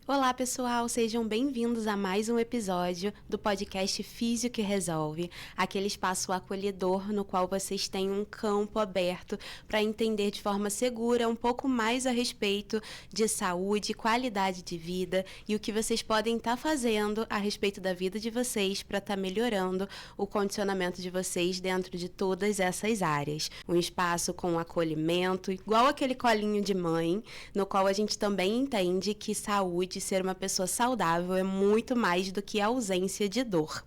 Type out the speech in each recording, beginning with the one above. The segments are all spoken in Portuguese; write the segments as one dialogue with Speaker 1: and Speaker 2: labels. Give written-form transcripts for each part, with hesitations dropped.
Speaker 1: Olá, pessoal, sejam bem-vindos a mais um episódio do podcast Físio que Resolve, aquele espaço acolhedor no qual vocês têm um campo aberto para entender de forma segura um pouco mais a respeito de saúde, qualidade de vida e o que vocês podem estar fazendo a respeito da vida de vocês para estar melhorando o condicionamento de vocês dentro de todas essas áreas. Um espaço com acolhimento, igual aquele colinho de mãe, no qual a gente também entende que saúde, ser uma pessoa saudável é muito mais do que a ausência de dor.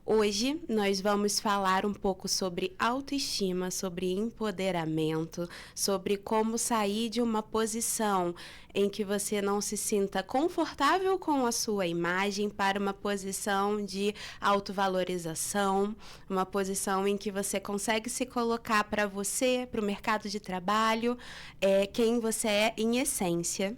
Speaker 1: Hoje nós vamos falar um pouco sobre autoestima, sobre empoderamento, sobre como sair de uma posição em que você não se sinta confortável com a sua imagem para uma posição de autovalorização, uma posição em que você consegue se colocar para você, para o mercado de trabalho, quem você é em essência.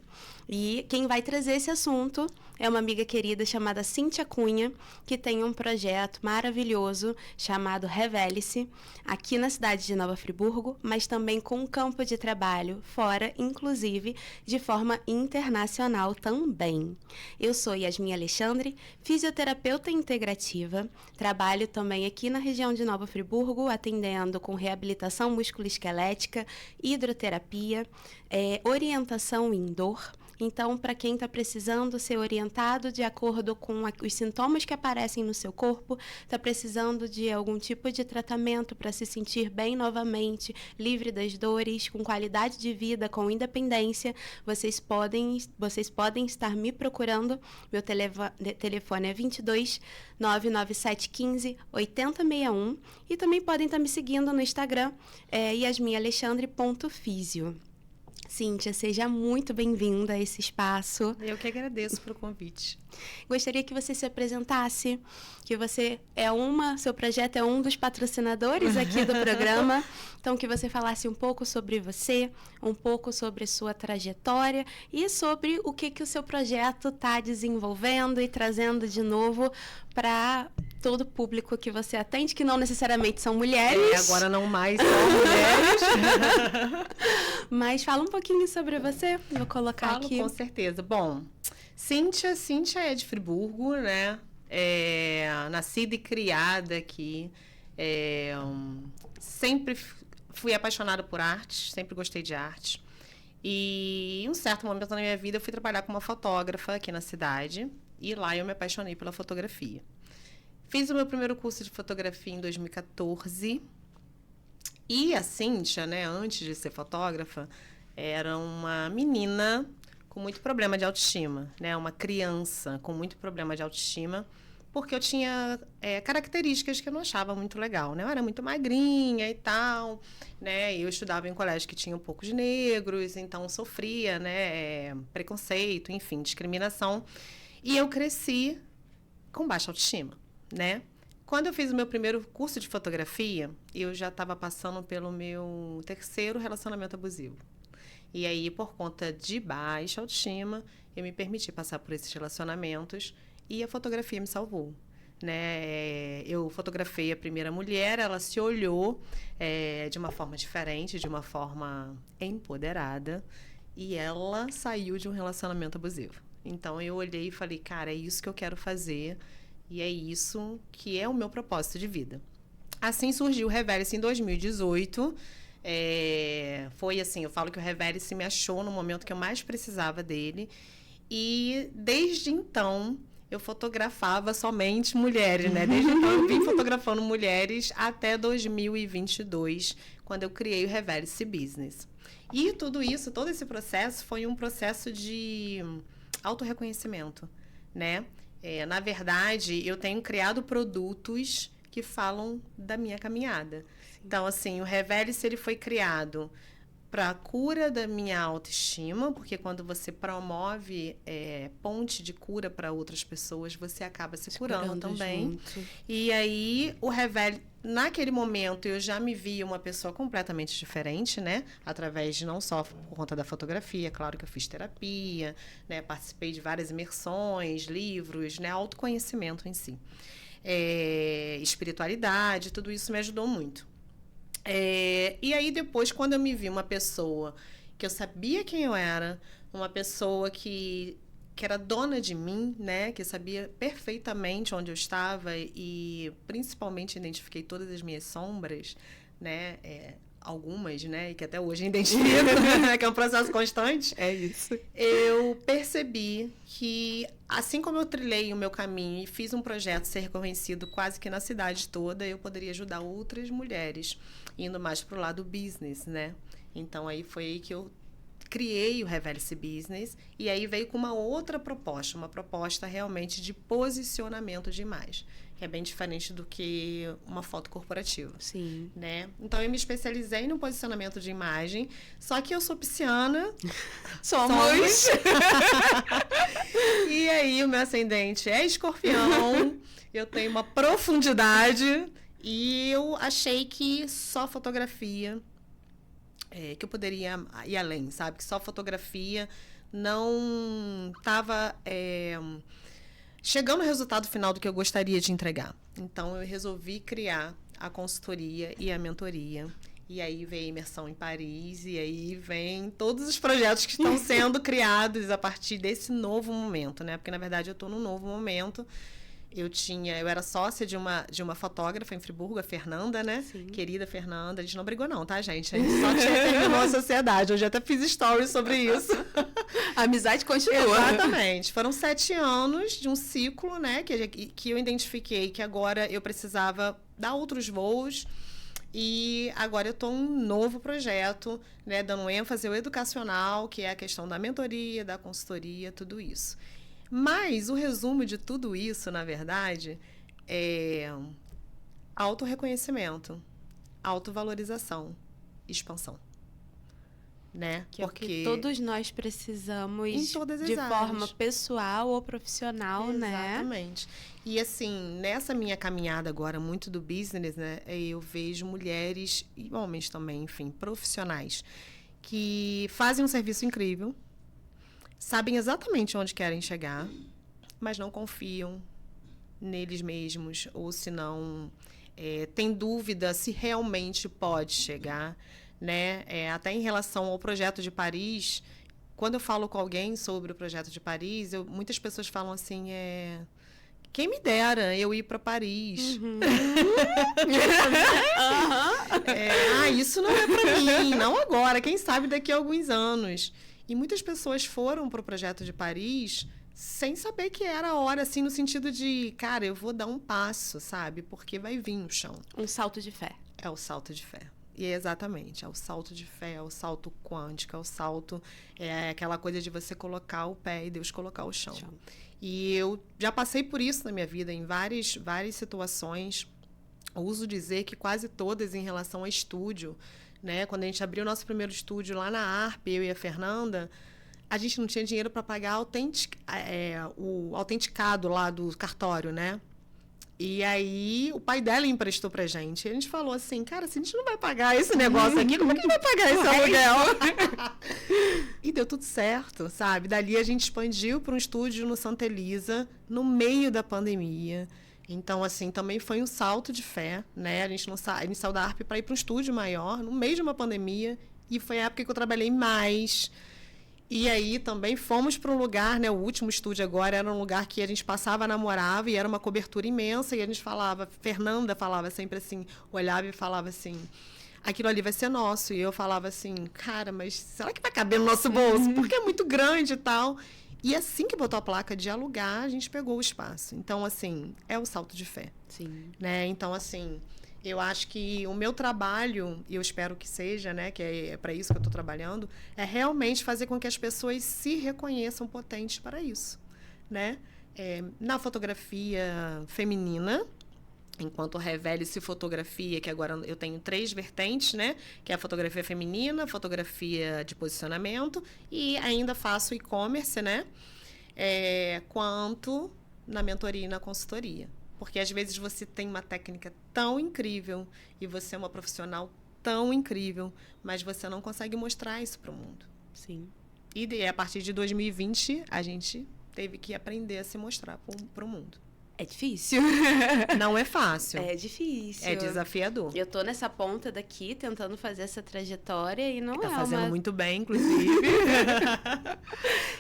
Speaker 1: E quem vai trazer esse assunto é uma amiga querida chamada Cíntia Cunha, que tem um projeto maravilhoso chamado Revele-se, aqui na cidade de Nova Friburgo, mas também com um campo de trabalho fora, inclusive de forma internacional também. Eu sou Yasmin Alexandre, fisioterapeuta integrativa, trabalho também aqui na região de Nova Friburgo, atendendo com reabilitação musculoesquelética, hidroterapia, orientação em dor. Então, para quem está precisando ser orientado de acordo com os sintomas que aparecem no seu corpo, está precisando de algum tipo de tratamento para se sentir bem novamente, livre das dores, com qualidade de vida, com independência, vocês podem estar me procurando. Meu telefone é 22 99715 8061 e também podem estar me seguindo no Instagram, yasminalexandre.fisio. Cíntia, seja muito bem-vinda a esse espaço.
Speaker 2: Eu que agradeço pelo convite.
Speaker 1: Gostaria que você se apresentasse, que você seu projeto é um dos patrocinadores aqui do programa, então que você falasse um pouco sobre você, um pouco sobre sua trajetória e sobre o que o seu projeto está desenvolvendo e trazendo de novo para todo o público que você atende, que não necessariamente são mulheres.
Speaker 2: Agora não mais são mulheres.
Speaker 1: Mas fala um pouquinho sobre você, vou colocar aqui.
Speaker 2: Com certeza. Bom, Cíntia é de Friburgo, né? Nascida e criada aqui. Sempre fui apaixonada por arte, sempre gostei de arte. E em um certo momento da minha vida eu fui trabalhar como uma fotógrafa aqui na cidade. E lá eu me apaixonei pela fotografia. Fiz o meu primeiro curso de fotografia em 2014. E a Cíntia, né, antes de ser fotógrafa, era uma menina com muito problema de autoestima, né? Uma criança com muito problema de autoestima, porque eu tinha características que eu não achava muito legal, né? Eu era muito magrinha e tal, né? Eu estudava em um colégio que tinha poucos negros, então sofria, né, preconceito, enfim, discriminação. E eu cresci com baixa autoestima, né? Quando eu fiz o meu primeiro curso de fotografia, eu já estava passando pelo meu terceiro relacionamento abusivo. E aí, por conta de baixa autoestima, eu me permiti passar por esses relacionamentos e a fotografia me salvou, né? Eu fotografei a primeira mulher, ela se olhou de uma forma diferente, de uma forma empoderada, e ela saiu de um relacionamento abusivo. Então, eu olhei e falei, cara, é isso que eu quero fazer. E é isso que é o meu propósito de vida. Assim surgiu o Revele-se em 2018. Foi assim, eu falo que o Revele-se me achou no momento que eu mais precisava dele. E desde então eu fotografava somente mulheres, né? Desde então eu vim fotografando mulheres até 2022, quando eu criei o Revele-se Business. E tudo isso, todo esse processo foi um processo de autorreconhecimento, né? Na verdade, eu tenho criado produtos que falam da minha caminhada. Sim. Então, assim, o Revele-se ele foi criado para a cura da minha autoestima, porque quando você promove ponte de cura para outras pessoas, você acaba se curando também. Junto. E aí, o Revele, naquele momento, eu já me via uma pessoa completamente diferente, né? Através de não só por conta da fotografia, claro que eu fiz terapia, né? Participei de várias imersões, livros, né? Autoconhecimento em si. Espiritualidade, tudo isso me ajudou muito. E aí depois, quando eu me vi uma pessoa que eu sabia quem eu era, uma pessoa que que era dona de mim, né? Que sabia perfeitamente onde eu estava e principalmente identifiquei todas as minhas sombras, né? Algumas, né? E que até hoje identifico, né? Que é um processo constante.
Speaker 1: É isso.
Speaker 2: Eu percebi que, assim como eu trilhei o meu caminho e fiz um projeto ser reconhecido quase que na cidade toda, eu poderia ajudar outras mulheres, indo mais para o lado business, né? Então, aí foi aí que eu criei o Revele-se Business e aí veio com uma outra proposta, uma proposta realmente de posicionamento de imagem, que é bem diferente do que uma foto corporativa.
Speaker 1: Sim.
Speaker 2: Né? Então, eu me especializei no posicionamento de imagem, só que eu sou pisciana.
Speaker 1: Somos.
Speaker 2: E aí, o meu ascendente é escorpião, eu tenho uma profundidade e eu achei que só fotografia, que eu poderia ir além, sabe? Que só fotografia não estava chegando ao resultado final do que eu gostaria de entregar. Então, eu resolvi criar a consultoria e a mentoria. E aí vem a imersão em Paris, e aí vem todos os projetos que estão sendo criados a partir desse novo momento, né? Porque, na verdade, eu estou num novo momento. Eu era sócia de uma fotógrafa em Friburgo, a Fernanda, né?
Speaker 1: Sim.
Speaker 2: Querida Fernanda. A gente não brigou não, tá, gente? A gente só terminou a sociedade. Eu já até fiz stories sobre isso.
Speaker 1: A amizade continua.
Speaker 2: Exatamente. Foram 7 anos de um ciclo, né? Que eu identifiquei que agora eu precisava dar outros voos. E agora eu estou em um novo projeto, né? Dando ênfase ao educacional, que é a questão da mentoria, da consultoria, tudo isso. Mas o resumo de tudo isso, na verdade, é autorreconhecimento, autovalorização, expansão. Né?
Speaker 1: Que porque é o que todos nós precisamos
Speaker 2: em todas as
Speaker 1: de
Speaker 2: áreas.
Speaker 1: Forma pessoal ou profissional, né?
Speaker 2: Exatamente. E assim, nessa minha caminhada agora, muito do business, né? Eu vejo mulheres e homens também, enfim, profissionais, que fazem um serviço incrível, sabem exatamente onde querem chegar, mas não confiam neles mesmos, ou se não tem dúvida se realmente pode chegar, né? Até em relação ao projeto de Paris, quando eu falo com alguém sobre o projeto de Paris, muitas pessoas falam assim, quem me dera eu ir para Paris.
Speaker 1: Uhum.
Speaker 2: Isso não é para mim, não agora, quem sabe daqui a alguns anos. E muitas pessoas foram para o projeto de Paris sem saber que era a hora, assim, no sentido de, cara, eu vou dar um passo, sabe? Porque vai vir no chão.
Speaker 1: Um salto de fé.
Speaker 2: É o salto de fé. E exatamente, é o salto de fé, é o salto quântico, é o salto, aquela coisa de você colocar o pé e Deus colocar o chão. E eu já passei por isso na minha vida, em várias situações. Ouso dizer que quase todas em relação a estúdio, né? Quando a gente abriu o nosso primeiro estúdio lá na ARP, eu e a Fernanda, a gente não tinha dinheiro para pagar o autenticado lá do cartório, né? E aí, o pai dela emprestou pra gente. E a gente falou assim, cara, se a gente não vai pagar esse negócio aqui, como é que a gente vai pagar esse aluguel? E deu tudo certo, sabe? Dali a gente expandiu para um estúdio no Santa Elisa, no meio da pandemia. Então, assim, também foi um salto de fé, né? A gente saiu da ARP para ir para um estúdio maior, no meio de uma pandemia. E foi a época que eu trabalhei mais. E aí também fomos para um lugar, né? O último estúdio agora era um lugar que a gente passava, namorava, e era uma cobertura imensa. E a gente falava, Fernanda falava sempre assim, olhava e falava assim, aquilo ali vai ser nosso. E eu falava assim, cara, mas será que vai caber no nosso bolso? Porque é muito grande e tal. E assim que botou a placa de alugar, a gente pegou o espaço. Então, assim, é o salto de fé.
Speaker 1: Sim.
Speaker 2: Né? Então, assim, eu acho que o meu trabalho, e eu espero que seja, né, que é para isso que eu estou trabalhando, é realmente fazer com que as pessoas se reconheçam potentes para isso, né? Na fotografia feminina, enquanto Revele-se Fotografia, que agora eu tenho 3 vertentes, né? Que é a fotografia feminina, fotografia de posicionamento e ainda faço e-commerce, né? Quanto na mentoria e na consultoria. Porque às vezes você tem uma técnica tão incrível e você é uma profissional tão incrível, mas você não consegue mostrar isso para o mundo.
Speaker 1: Sim.
Speaker 2: E a partir de 2020, a gente teve que aprender a se mostrar para o mundo.
Speaker 1: É difícil.
Speaker 2: Não é fácil.
Speaker 1: É difícil.
Speaker 2: É desafiador.
Speaker 1: Eu tô nessa ponta daqui, tentando fazer essa trajetória e não
Speaker 2: Tá
Speaker 1: é
Speaker 2: fazendo
Speaker 1: uma...
Speaker 2: muito bem, inclusive.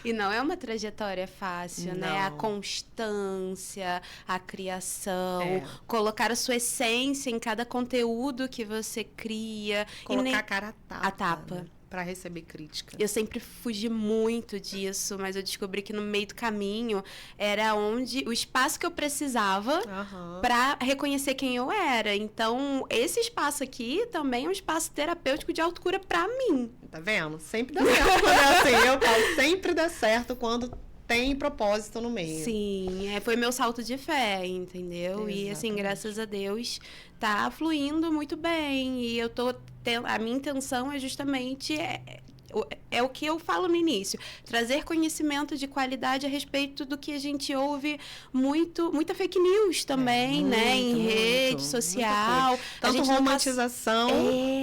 Speaker 1: E não é uma trajetória fácil, né? A
Speaker 2: Não.
Speaker 1: constância, a criação,
Speaker 2: É.
Speaker 1: colocar a sua essência em cada conteúdo que você cria.
Speaker 2: Colocar a cara
Speaker 1: a tapa.
Speaker 2: Né? Para receber crítica.
Speaker 1: Eu sempre fugi muito disso, mas eu descobri que no meio do caminho era onde o espaço que eu precisava para reconhecer quem eu era. Então, esse espaço aqui também é um espaço terapêutico de autocura para mim.
Speaker 2: Tá vendo? Sempre dá certo. Assim, eu falo, sempre dá certo quando tem propósito no meio.
Speaker 1: Sim, foi meu salto de fé, entendeu?
Speaker 2: Exatamente.
Speaker 1: E assim, graças a Deus, tá fluindo muito bem. E eu tô a minha intenção é justamente o que eu falo no início, trazer conhecimento de qualidade a respeito do que a gente ouve muita fake news também, né? Em rede social.
Speaker 2: Tanto romantização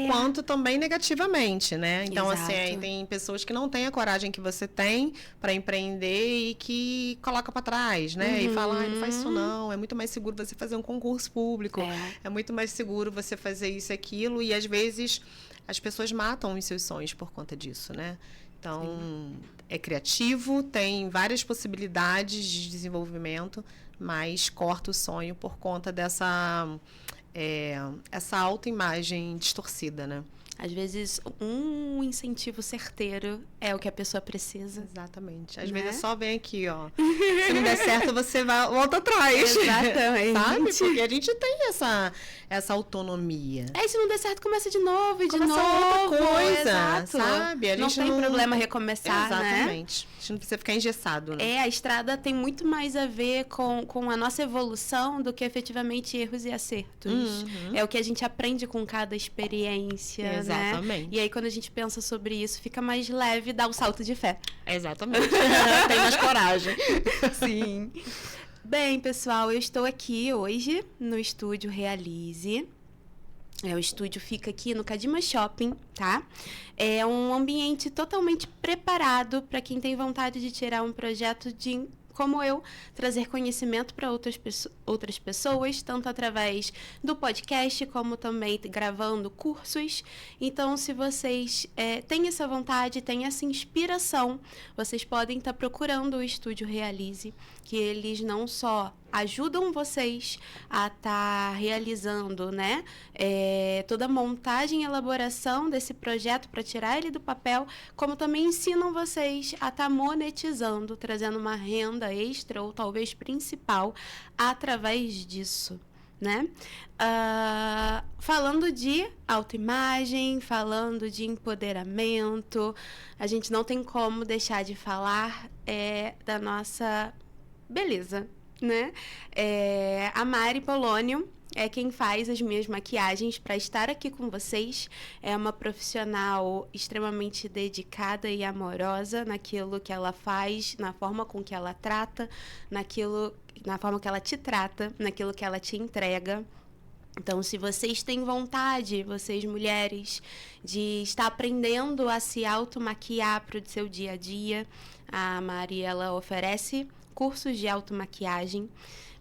Speaker 2: quanto também negativamente, né? Então,
Speaker 1: Exato.
Speaker 2: assim, tem pessoas que não têm a coragem que você tem para empreender e que coloca para trás, né? E fala, não faz isso não, é muito mais seguro você fazer um concurso público, é muito mais seguro você fazer isso e aquilo, e às vezes as pessoas matam os seus sonhos por conta disso, né? Então, é criativo, tem várias possibilidades de desenvolvimento, mas corta o sonho por conta dessa essa autoimagem distorcida, né?
Speaker 1: Às vezes, um incentivo certeiro é o que a pessoa precisa.
Speaker 2: Exatamente. Às vezes só vem aqui, ó. Se não der certo, você volta atrás.
Speaker 1: Exatamente.
Speaker 2: Sabe? Porque a gente tem essa autonomia.
Speaker 1: E se não der certo, começa de novo, de
Speaker 2: Começa
Speaker 1: novo.
Speaker 2: outra coisa,
Speaker 1: Exato.
Speaker 2: sabe? A gente
Speaker 1: não tem problema recomeçar, né?
Speaker 2: Exatamente. A gente não precisa ficar engessado, né?
Speaker 1: A estrada tem muito mais a ver com a nossa evolução do que efetivamente erros e acertos. É o que a gente aprende com cada experiência,
Speaker 2: Exatamente.
Speaker 1: né? E aí, quando a gente pensa sobre isso, fica mais leve dar o salto de fé.
Speaker 2: Exatamente. Tem mais coragem.
Speaker 1: Sim. Bem, pessoal, eu estou aqui hoje no Estúdio Realize. O estúdio fica aqui no Cadima Shopping, tá? É um ambiente totalmente preparado para quem tem vontade de tirar um projeto como eu, trazer conhecimento para outras pessoas, tanto através do podcast, como também gravando cursos. Então, se vocês têm essa vontade, têm essa inspiração, vocês podem estar procurando o Estúdio Realize, que eles não só ajudam vocês a estar realizando, né, toda a montagem e elaboração desse projeto para tirar ele do papel, como também ensinam vocês a estar monetizando, trazendo uma renda extra ou talvez principal através disso, né? Falando de autoimagem, falando de empoderamento, a gente não tem como deixar de falar da nossa beleza, né? A Mari Polônio é quem faz as minhas maquiagens para estar aqui com vocês. É uma profissional extremamente dedicada e amorosa naquilo que ela faz, na forma com que ela trata, na forma que ela te trata, naquilo que ela te entrega. Então, se vocês têm vontade, vocês mulheres, de estar aprendendo a se automaquiar para o seu dia a dia, a Mari, ela oferece cursos de automaquiagem.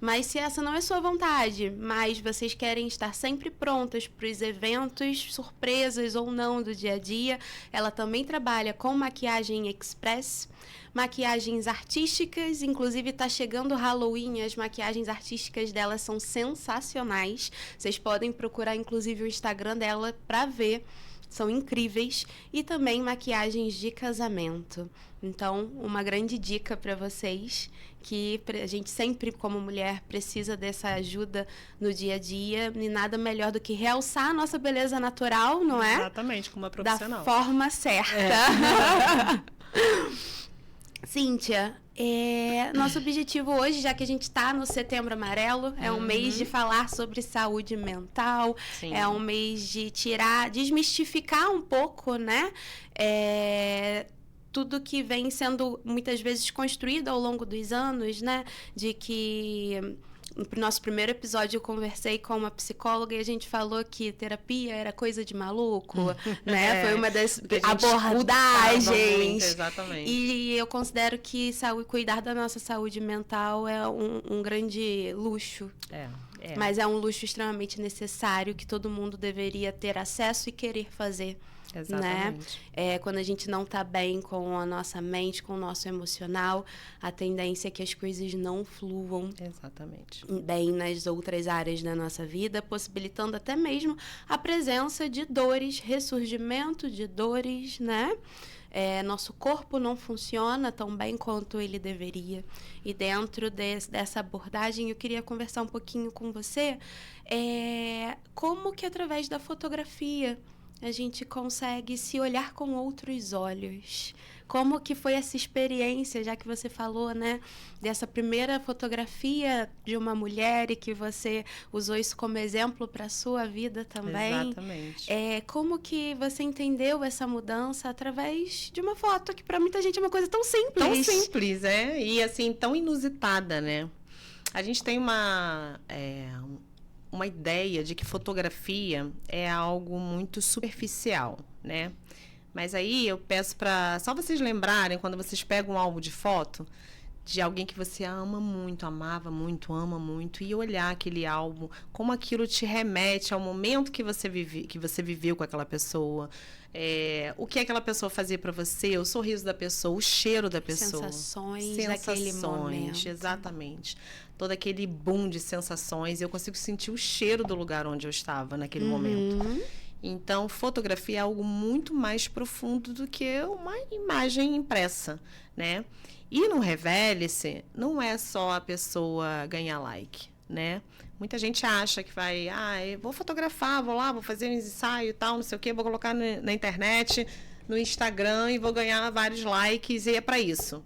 Speaker 1: Mas se essa não é sua vontade, mas vocês querem estar sempre prontas para os eventos, surpresas ou não do dia a dia, ela também trabalha com maquiagem express, maquiagens artísticas, inclusive está chegando o Halloween, as maquiagens artísticas dela são sensacionais. Vocês podem procurar inclusive o Instagram dela para ver. São incríveis. E também maquiagens de casamento. Então, uma grande dica para vocês, que a gente sempre, como mulher, precisa dessa ajuda no dia a dia. E nada melhor do que realçar a nossa beleza natural, não é?
Speaker 2: Exatamente, como uma profissional.
Speaker 1: Da forma certa. Cíntia, nosso objetivo hoje, já que a gente está no Setembro Amarelo, é um mês de falar sobre saúde mental,
Speaker 2: Sim.
Speaker 1: É um mês de desmistificar um pouco, né? Tudo que vem sendo muitas vezes construído ao longo dos anos, né? De que No nosso primeiro episódio eu conversei com uma psicóloga e a gente falou que terapia era coisa de maluco, né? Foi uma das abordagens.
Speaker 2: Exatamente.
Speaker 1: E eu considero que cuidar da nossa saúde mental é um grande luxo. Mas é um luxo extremamente necessário que todo mundo deveria ter acesso e querer fazer.
Speaker 2: Exatamente.
Speaker 1: Né? Quando a gente não está bem com a nossa mente, com o nosso emocional, a tendência é que as coisas não fluam
Speaker 2: Exatamente.
Speaker 1: bem nas outras áreas da nossa vida, possibilitando até mesmo a presença de dores, ressurgimento de dores, né? Nosso corpo não funciona tão bem quanto ele deveria. E dentro dessa abordagem, eu queria conversar um pouquinho com você como que através da fotografia a gente consegue se olhar com outros olhos. Como que foi essa experiência, já que você falou, né, dessa primeira fotografia de uma mulher e que você usou isso como exemplo para a sua vida também.
Speaker 2: Exatamente.
Speaker 1: Como que você entendeu essa mudança através de uma foto, que para muita gente é uma coisa tão simples.
Speaker 2: Tão simples, e assim, tão inusitada, né? A gente tem uma ideia de que fotografia é algo muito superficial, né? Mas aí eu peço para só vocês lembrarem, quando vocês pegam um álbum de foto de alguém que você ama muito, amava muito, ama muito, e olhar aquele álbum, como aquilo te remete ao momento que você viveu com aquela pessoa, o que aquela pessoa fazia para você, o sorriso da pessoa, o cheiro da pessoa.
Speaker 1: Sensações daquele momento.
Speaker 2: Exatamente. Todo aquele boom de sensações, eu consigo sentir o cheiro do lugar onde eu estava naquele momento. Então, fotografia é algo muito mais profundo do que uma imagem impressa, né? E no Revele-se, não é só a pessoa ganhar like, né? Muita gente acha que vai, eu vou fotografar, vou lá, vou fazer um ensaio e tal, não sei o quê, vou colocar na internet, no Instagram e vou ganhar vários likes e é para isso.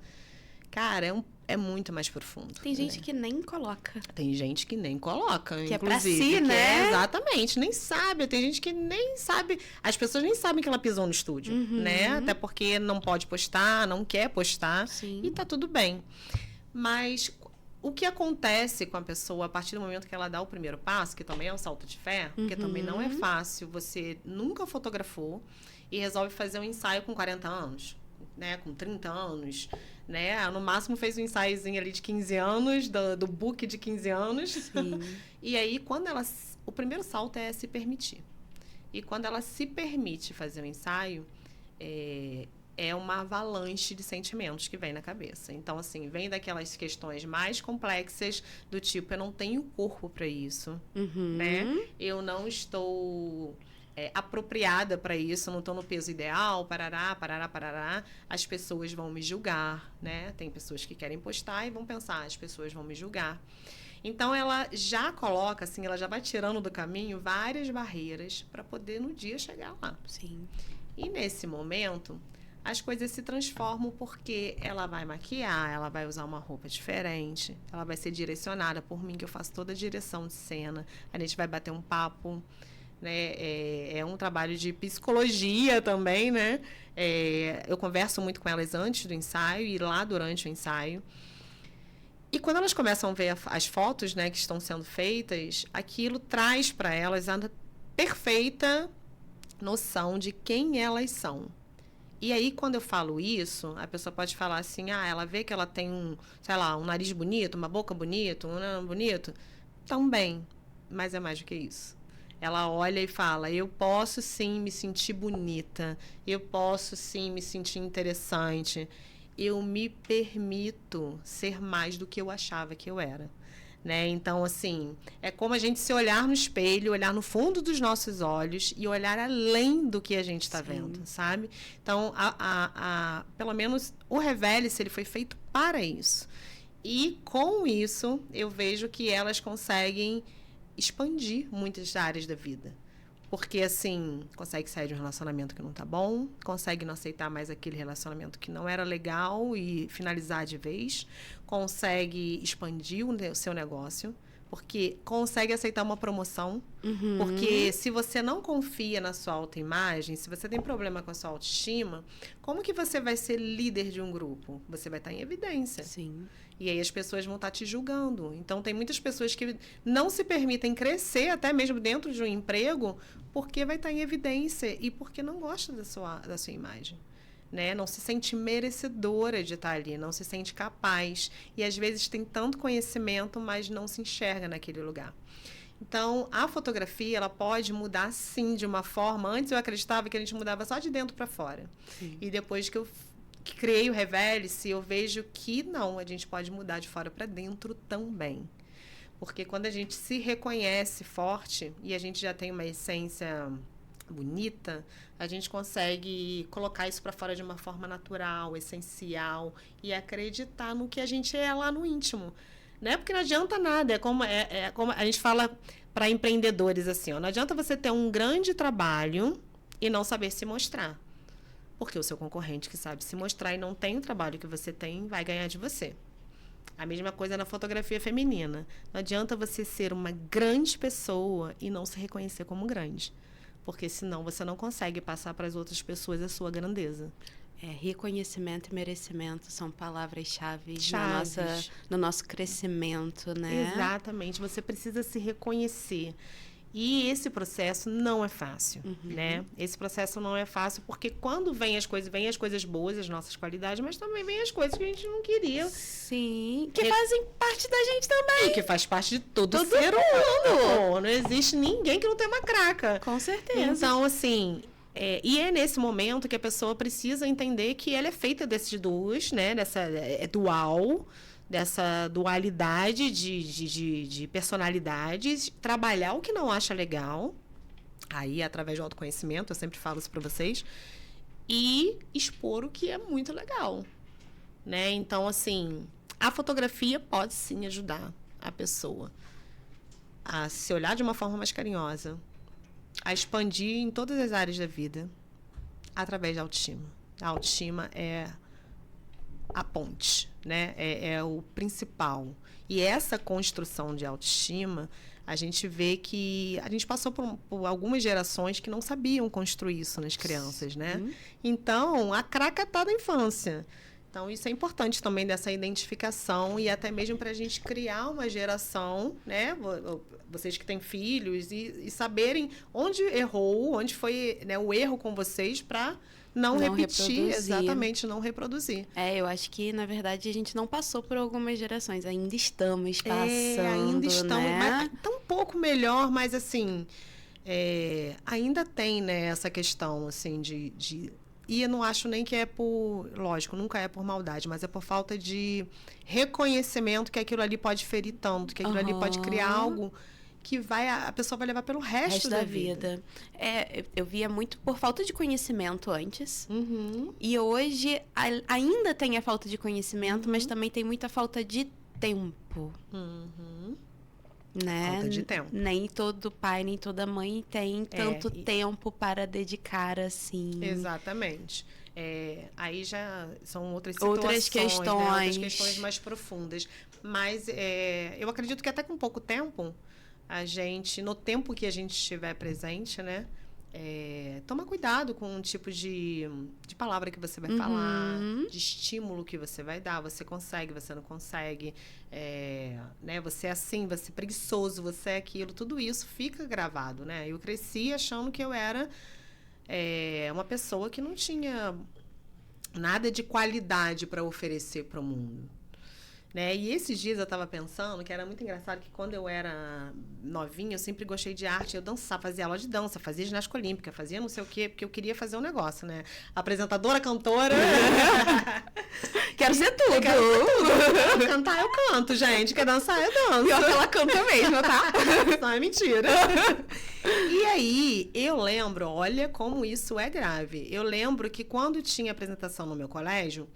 Speaker 2: Cara, é muito mais profundo.
Speaker 1: Tem gente que nem coloca.
Speaker 2: Tem gente que nem coloca,
Speaker 1: que
Speaker 2: inclusive.
Speaker 1: É pra si, né?
Speaker 2: Exatamente, nem sabe. Tem gente que nem sabe. As pessoas nem sabem que ela pisou no estúdio, né? Até porque não pode postar, não quer postar.
Speaker 1: Sim.
Speaker 2: E tá tudo bem. Mas o que acontece com a pessoa a partir do momento que ela dá o primeiro passo, que também é um salto de fé, porque também não é fácil. Você nunca fotografou e resolve fazer um ensaio com 40 anos, né? Com 30 anos. Né? No máximo fez um ensaiozinho ali de 15 anos, do book de 15 anos.
Speaker 1: Sim.
Speaker 2: E aí, o primeiro salto é se permitir. E quando ela se permite fazer um ensaio, é uma avalanche de sentimentos que vem na cabeça. Então, assim, vem daquelas questões mais complexas, do tipo, eu não tenho corpo para isso, né? Eu não estou apropriada para isso, não estou no peso ideal, parará. As pessoas vão me julgar, né? Tem pessoas que querem postar e vão pensar, as pessoas vão me julgar. Então, ela já coloca, assim, ela já vai tirando do caminho várias barreiras para poder, no dia, chegar lá.
Speaker 1: Sim.
Speaker 2: E, nesse momento, as coisas se transformam porque ela vai maquiar, ela vai usar uma roupa diferente, ela vai ser direcionada por mim, que eu faço toda a direção de cena, a gente vai bater um papo, né? É um trabalho de psicologia também, né? Eu converso muito com elas antes do ensaio e lá durante o ensaio. E quando elas começam a ver as fotos, né, que estão sendo feitas, aquilo traz para elas a perfeita noção de quem elas são. E aí, quando eu falo isso, a pessoa pode falar assim, ela vê que ela tem um nariz bonito, uma boca bonita, um nariz bonito. Também, mas é mais do que isso. Ela olha e fala, eu posso sim me sentir bonita, eu posso sim me sentir interessante, eu me permito ser mais do que eu achava que eu era. Né? Então, assim, é como a gente se olhar no espelho, olhar no fundo dos nossos olhos e olhar além do que a gente está vendo, sabe? Então, pelo menos o Revele-se, ele foi feito para isso. E com isso, eu vejo que elas conseguem expandir muitas áreas da vida. Porque, assim, consegue sair de um relacionamento que não tá bom, consegue não aceitar mais aquele relacionamento que não era legal e finalizar de vez, consegue expandir o seu negócio, Porque consegue aceitar uma promoção.
Speaker 1: Uhum.
Speaker 2: Porque se você não confia na sua autoimagem, se você tem problema com a sua autoestima, como que você vai ser líder de um grupo? Você vai estar em evidência.
Speaker 1: Sim.
Speaker 2: E aí as pessoas vão estar te julgando. Então, tem muitas pessoas que não se permitem crescer, até mesmo dentro de um emprego, porque vai estar em evidência e porque não gosta da sua imagem. Né? Não se sente merecedora de estar ali, não se sente capaz. E, às vezes, tem tanto conhecimento, mas não se enxerga naquele lugar. Então, a fotografia, ela pode mudar, sim, de uma forma. Antes, eu acreditava que a gente mudava só de dentro para fora.
Speaker 1: Sim.
Speaker 2: E depois que eu criei o Revele-se, eu vejo que não, a gente pode mudar de fora para dentro também. Porque quando a gente se reconhece forte e a gente já tem uma essência bonita, a gente consegue colocar isso para fora de uma forma natural, essencial e acreditar no que a gente é lá no íntimo. Né? Porque não adianta nada, é como a gente fala para empreendedores assim, ó, não adianta você ter um grande trabalho e não saber se mostrar. Porque o seu concorrente que sabe se mostrar e não tem o trabalho que você tem, vai ganhar de você. A mesma coisa na fotografia feminina. Não adianta você ser uma grande pessoa e não se reconhecer como grande. Porque senão você não consegue passar para as outras pessoas a sua grandeza.
Speaker 1: Reconhecimento e merecimento são palavras-chave
Speaker 2: Chaves.
Speaker 1: no nosso crescimento, né?
Speaker 2: Exatamente. Você precisa se reconhecer. E esse processo não é fácil, né? Esse processo não é fácil porque quando vem as coisas boas, as nossas qualidades, mas também vem as coisas que a gente não queria.
Speaker 1: Sim, que fazem parte da gente também.
Speaker 2: E que faz parte de todo ser humano. Não existe ninguém que não tenha uma craca.
Speaker 1: Com certeza.
Speaker 2: Então, assim, e é nesse momento que a pessoa precisa entender que ela é feita desses duos, né? É dual, dessa dualidade de personalidades, trabalhar o que não acha legal, aí através do autoconhecimento, eu sempre falo isso para vocês, e expor o que é muito legal, né? Então, assim, a fotografia pode sim ajudar a pessoa a se olhar de uma forma mais carinhosa, a expandir em todas as áreas da vida, através da autoestima. A autoestima é a ponte, né? É o principal. E essa construção de autoestima, a gente vê que a gente passou por algumas gerações que não sabiam construir isso nas crianças, né? Então, a craca tá da infância. Então, isso é importante também dessa identificação e até mesmo para a gente criar uma geração, né? Vocês que têm filhos e saberem onde errou, onde foi, né, o erro com vocês para não repetir, exatamente, não reproduzir.
Speaker 1: Eu acho que, na verdade, a gente não passou por algumas gerações, ainda estamos passando,
Speaker 2: ainda estamos,
Speaker 1: né?
Speaker 2: mas tá um pouco melhor, mas assim, ainda tem, né, essa questão, assim, e eu não acho nem que é lógico, nunca é por maldade, mas é por falta de reconhecimento que aquilo ali pode ferir tanto, que aquilo ali pode criar algo que a pessoa vai levar pelo resto da vida.
Speaker 1: Eu via muito por falta de conhecimento antes. E hoje ainda tem a falta de conhecimento, mas também tem muita falta de tempo. Né?
Speaker 2: Falta de tempo.
Speaker 1: Nem todo pai, nem toda mãe tem tanto tempo para dedicar assim.
Speaker 2: Exatamente. Aí já são outras
Speaker 1: questões.
Speaker 2: Né? Outras questões mais profundas. Mas eu acredito que até com pouco tempo, a gente, no tempo que a gente estiver presente, né? Toma cuidado com o tipo de palavra que você vai falar, de estímulo que você vai dar. Você consegue, você não consegue. Né? Você é assim, você é preguiçoso, você é aquilo. Tudo isso fica gravado, né? Eu cresci achando que eu era uma pessoa que não tinha nada de qualidade para oferecer para o mundo. Né? E esses dias eu estava pensando que era muito engraçado que quando eu era novinha, eu sempre gostei de arte. Eu dançava, fazia aula de dança, fazia ginástica olímpica, fazia não sei o quê, porque eu queria fazer um negócio, né? Apresentadora, cantora.
Speaker 1: Quero ser tudo.
Speaker 2: Quero cantar, eu canto, gente. Quer dançar, eu danço.
Speaker 1: Pior que ela canta mesmo, tá?
Speaker 2: Não, é mentira. E aí, eu lembro, olha como isso é grave. Eu lembro que quando tinha apresentação no meu colégio,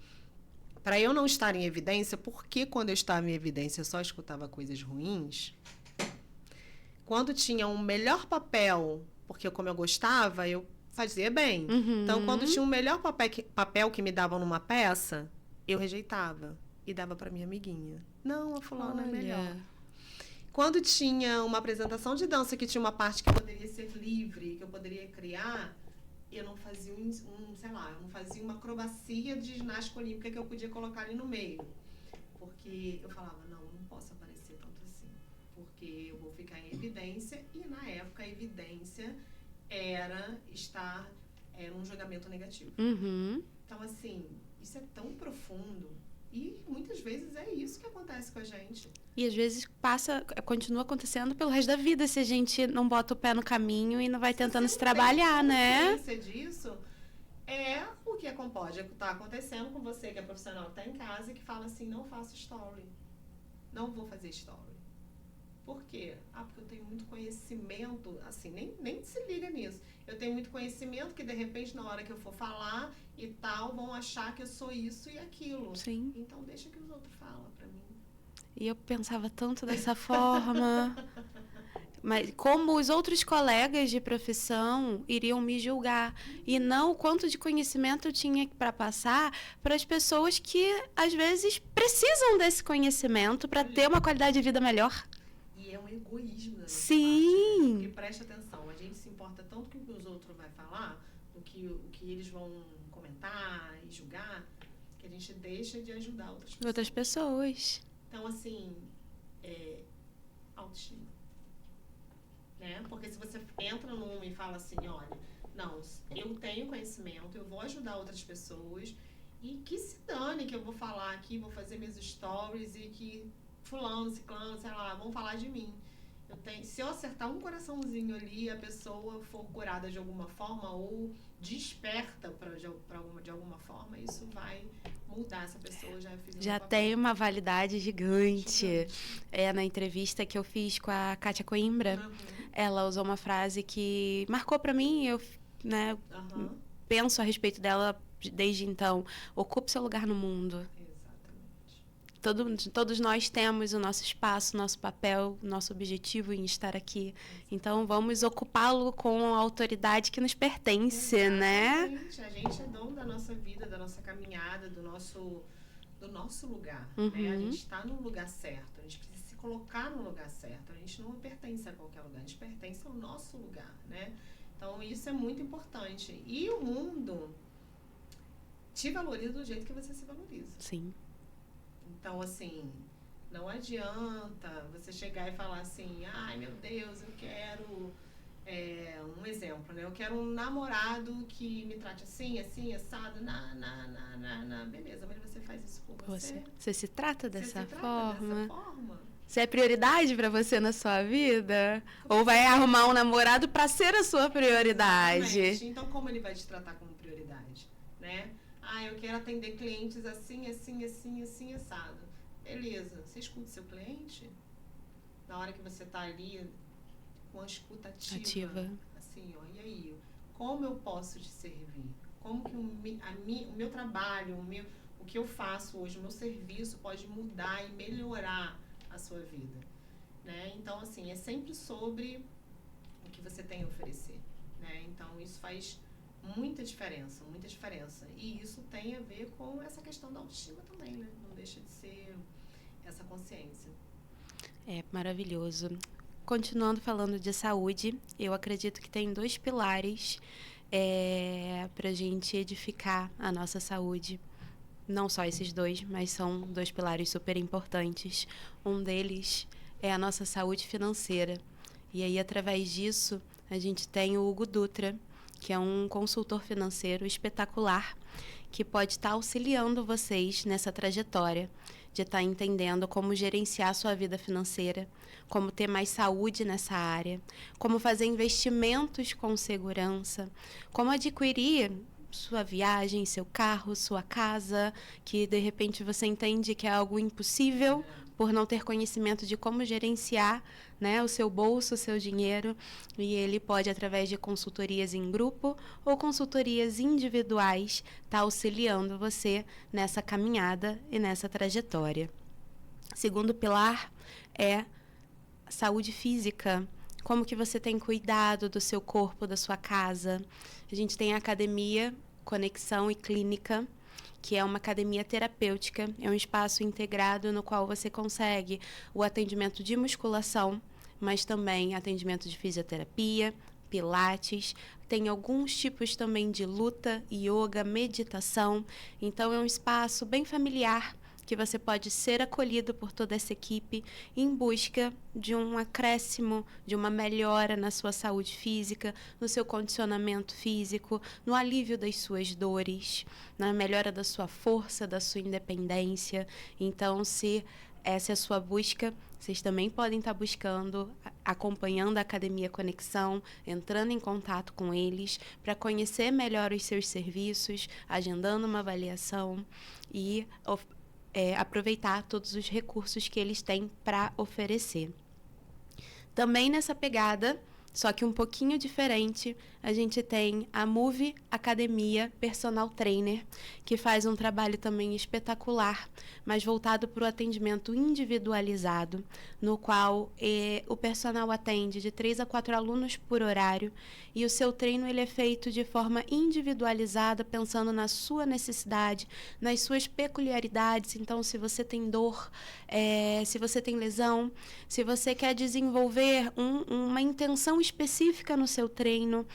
Speaker 2: para eu não estar em evidência, porque quando eu estava em evidência eu só escutava coisas ruins, quando tinha um melhor papel, porque como eu gostava, eu fazia bem. Então, quando tinha um melhor papel que me davam numa peça, eu rejeitava e dava para minha amiguinha. Não, a fulana é melhor. Quando tinha uma apresentação de dança que tinha uma parte que poderia ser livre, que eu poderia criar, eu não fazia sei lá, eu não fazia uma acrobacia de ginástica olímpica que eu podia colocar ali no meio. Porque eu falava, não posso aparecer tanto assim. Porque eu vou ficar em evidência, e na época a evidência era estar num julgamento negativo.
Speaker 1: Uhum.
Speaker 2: Então, assim, isso é tão profundo. E muitas vezes é isso que acontece com a gente.
Speaker 1: E às vezes continua acontecendo pelo resto da vida se a gente não bota o pé no caminho e não vai tentando se trabalhar, né?
Speaker 2: A consciência disso é o que pode estar acontecendo com você, que é profissional, que está em casa e que fala assim, não faço story. Não vou fazer story. Por quê? Porque eu tenho muito conhecimento, assim, nem se liga nisso. Eu tenho muito conhecimento que, de repente, na hora que eu for falar e tal, vão achar que eu sou isso e aquilo.
Speaker 1: Sim.
Speaker 2: Então, deixa que os outros falam pra mim.
Speaker 1: E eu pensava tanto dessa forma. Mas como os outros colegas de profissão iriam me julgar. E não o quanto de conhecimento eu tinha para passar para as pessoas que, às vezes, precisam desse conhecimento para ter uma qualidade de vida melhor.
Speaker 2: E é um egoísmo da nossa
Speaker 1: Sim.
Speaker 2: parte, né? Porque preste atenção, a gente se importa tanto com o que os outros vão falar, o que eles vão comentar e julgar, que a gente deixa de ajudar outras pessoas. Então, assim, autoestima. Né? Porque se você entra num e fala assim, olha, não, eu tenho conhecimento, eu vou ajudar outras pessoas, e que se dane que eu vou falar aqui, vou fazer meus stories e que fulano, ciclano, sei lá, vão falar de mim. Se eu acertar um coraçãozinho ali, a pessoa for curada de alguma forma ou desperta de alguma forma, isso vai mudar essa pessoa. Já
Speaker 1: tem uma validade gigante. Na entrevista que eu fiz com a Kátia Coimbra, ela usou uma frase que marcou para mim, eu penso a respeito dela desde então. Ocupe seu lugar no mundo. Todos nós temos o nosso espaço, nosso papel, nosso objetivo em estar aqui. Então, vamos ocupá-lo com a autoridade que nos pertence,
Speaker 2: exatamente, né? A gente é dono da nossa vida, da nossa caminhada, do nosso lugar. Né? A gente está no lugar certo, a gente precisa se colocar no lugar certo. A gente não pertence a qualquer lugar, a gente pertence ao nosso lugar, né? Então, isso é muito importante. E o mundo te valoriza do jeito que você se valoriza.
Speaker 1: Sim.
Speaker 2: Então, assim, não adianta você chegar e falar assim, ai, meu Deus, eu quero, um exemplo, né? Eu quero um namorado que me trate assim, assado, beleza, mas você faz isso por você?
Speaker 1: Você se trata dessa forma?
Speaker 2: Dessa forma?
Speaker 1: Você é prioridade para você na sua vida? Ou vai arrumar um namorado para ser a sua prioridade?
Speaker 2: Exatamente. Então, como ele vai te tratar como prioridade, né? Eu quero atender clientes assim, assado. Beleza, você escuta seu cliente? Na hora que você está ali com a escuta ativa. Assim, e aí? Como eu posso te servir? Como que o meu trabalho, o que eu faço hoje, o meu serviço pode mudar e melhorar a sua vida? Né? Então, assim, é sempre sobre o que você tem a oferecer. Né? Então, isso faz muita diferença. E isso tem a ver com essa questão da autoestima também, né? Não deixa de ser essa consciência.
Speaker 1: É maravilhoso. Continuando falando de saúde, eu acredito que tem 2 pilares para a gente edificar a nossa saúde. Não só esses 2, mas são 2 pilares super importantes. Um deles é a nossa saúde financeira. E aí, através disso, a gente tem o Hugo Dutra, que é um consultor financeiro espetacular, que pode estar auxiliando vocês nessa trajetória de estar entendendo como gerenciar a sua vida financeira, como ter mais saúde nessa área, como fazer investimentos com segurança, como adquirir sua viagem, seu carro, sua casa, que de repente você entende que é algo impossível por não ter conhecimento de como gerenciar, né, o seu bolso, o seu dinheiro. E ele pode, através de consultorias em grupo ou consultorias individuais, estar auxiliando você nessa caminhada e nessa trajetória. Segundo pilar é saúde física. Como que você tem cuidado do seu corpo, da sua casa? A gente tem a academia, conexão e clínica, que é uma academia terapêutica. É um espaço integrado no qual você consegue o atendimento de musculação, mas também atendimento de fisioterapia, pilates, tem alguns tipos também de luta, yoga, meditação. Então é um espaço bem familiar que você pode ser acolhido por toda essa equipe em busca de um acréscimo, de uma melhora na sua saúde física, no seu condicionamento físico, no alívio das suas dores, na melhora da sua força, da sua independência. Então, se essa é a sua busca, vocês também podem estar buscando, acompanhando a Academia Conexão, entrando em contato com eles para conhecer melhor os seus serviços, agendando uma avaliação e aproveitar todos os recursos que eles têm para oferecer. Também nessa pegada, só que um pouquinho diferente, a gente tem a Move Academia Personal Trainer, que faz um trabalho também espetacular, mas voltado para o atendimento individualizado, no qual o personal atende de 3 a 4 alunos por horário, e o seu treino ele é feito de forma individualizada, pensando na sua necessidade, nas suas peculiaridades. Então, se você tem dor, se você tem lesão, se você quer desenvolver uma intenção específica no seu treino,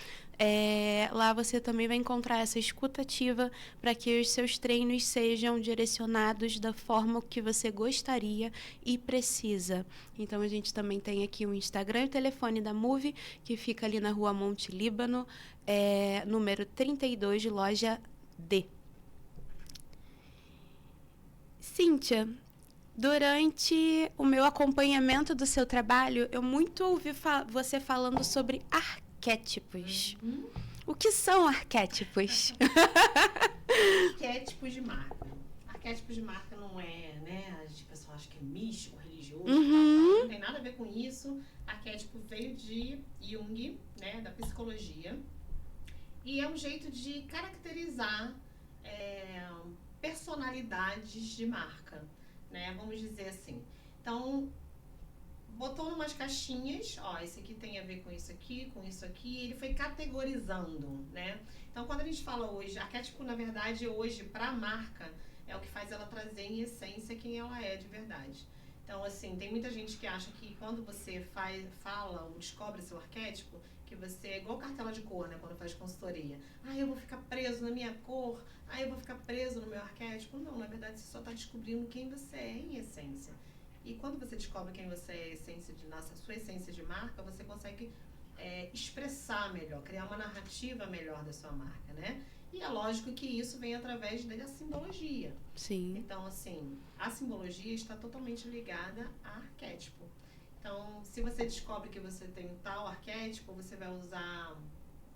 Speaker 1: lá você também vai encontrar essa escuta ativa para que os seus treinos sejam direcionados da forma que você gostaria e precisa. Então, a gente também tem aqui o Instagram e o telefone da Move, que fica ali na Rua Monte Líbano, número 32, loja D. Cíntia, durante o meu acompanhamento do seu trabalho, eu muito ouvi você falando sobre arquétipos. O que são arquétipos?
Speaker 2: Arquétipos de marca. Arquétipos de marca não é, né? As pessoas acham que é místico, religioso, não tem nada a ver com isso. Arquétipo veio de Jung, né? Da psicologia. E é um jeito de caracterizar personalidades de marca, né? Vamos dizer assim. Então, botou umas caixinhas, esse aqui tem a ver com isso aqui, ele foi categorizando, né? Então, quando a gente fala hoje, arquétipo, na verdade, hoje, para a marca, é o que faz ela trazer em essência quem ela é de verdade. Então, assim, tem muita gente que acha que quando você fala ou descobre seu arquétipo, que você é igual cartela de cor, né? Quando faz consultoria. Eu vou ficar preso na minha cor, eu vou ficar preso no meu arquétipo. Não, na verdade, você só está descobrindo quem você é em essência. E quando você descobre quem você é, sua essência de marca, você consegue expressar melhor, criar uma narrativa melhor da sua marca, né? E é lógico que isso vem através da simbologia.
Speaker 1: Sim.
Speaker 2: Então, assim, a simbologia está totalmente ligada a arquétipo. Então, se você descobre que você tem um tal arquétipo, você vai usar,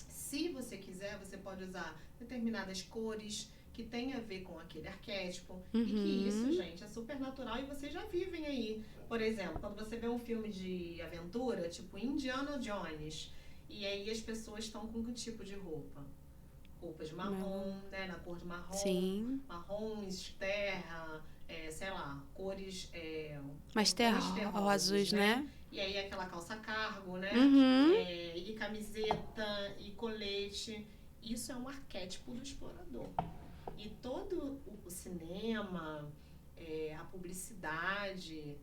Speaker 2: se você quiser, você pode usar determinadas cores que tem a ver com aquele arquétipo. E que isso, gente, é super natural e vocês já vivem aí. Por exemplo, quando você vê um filme de aventura, tipo Indiana Jones, e aí as pessoas estão com que tipo de roupa? Roupas marrom, né? Na cor de marrom.
Speaker 1: Sim.
Speaker 2: Marrons, terra, sei lá, cores...
Speaker 1: mais terrosos, né?
Speaker 2: E aí aquela calça cargo, né? E camiseta, e colete. Isso é um arquétipo do explorador. E todo o cinema, a publicidade,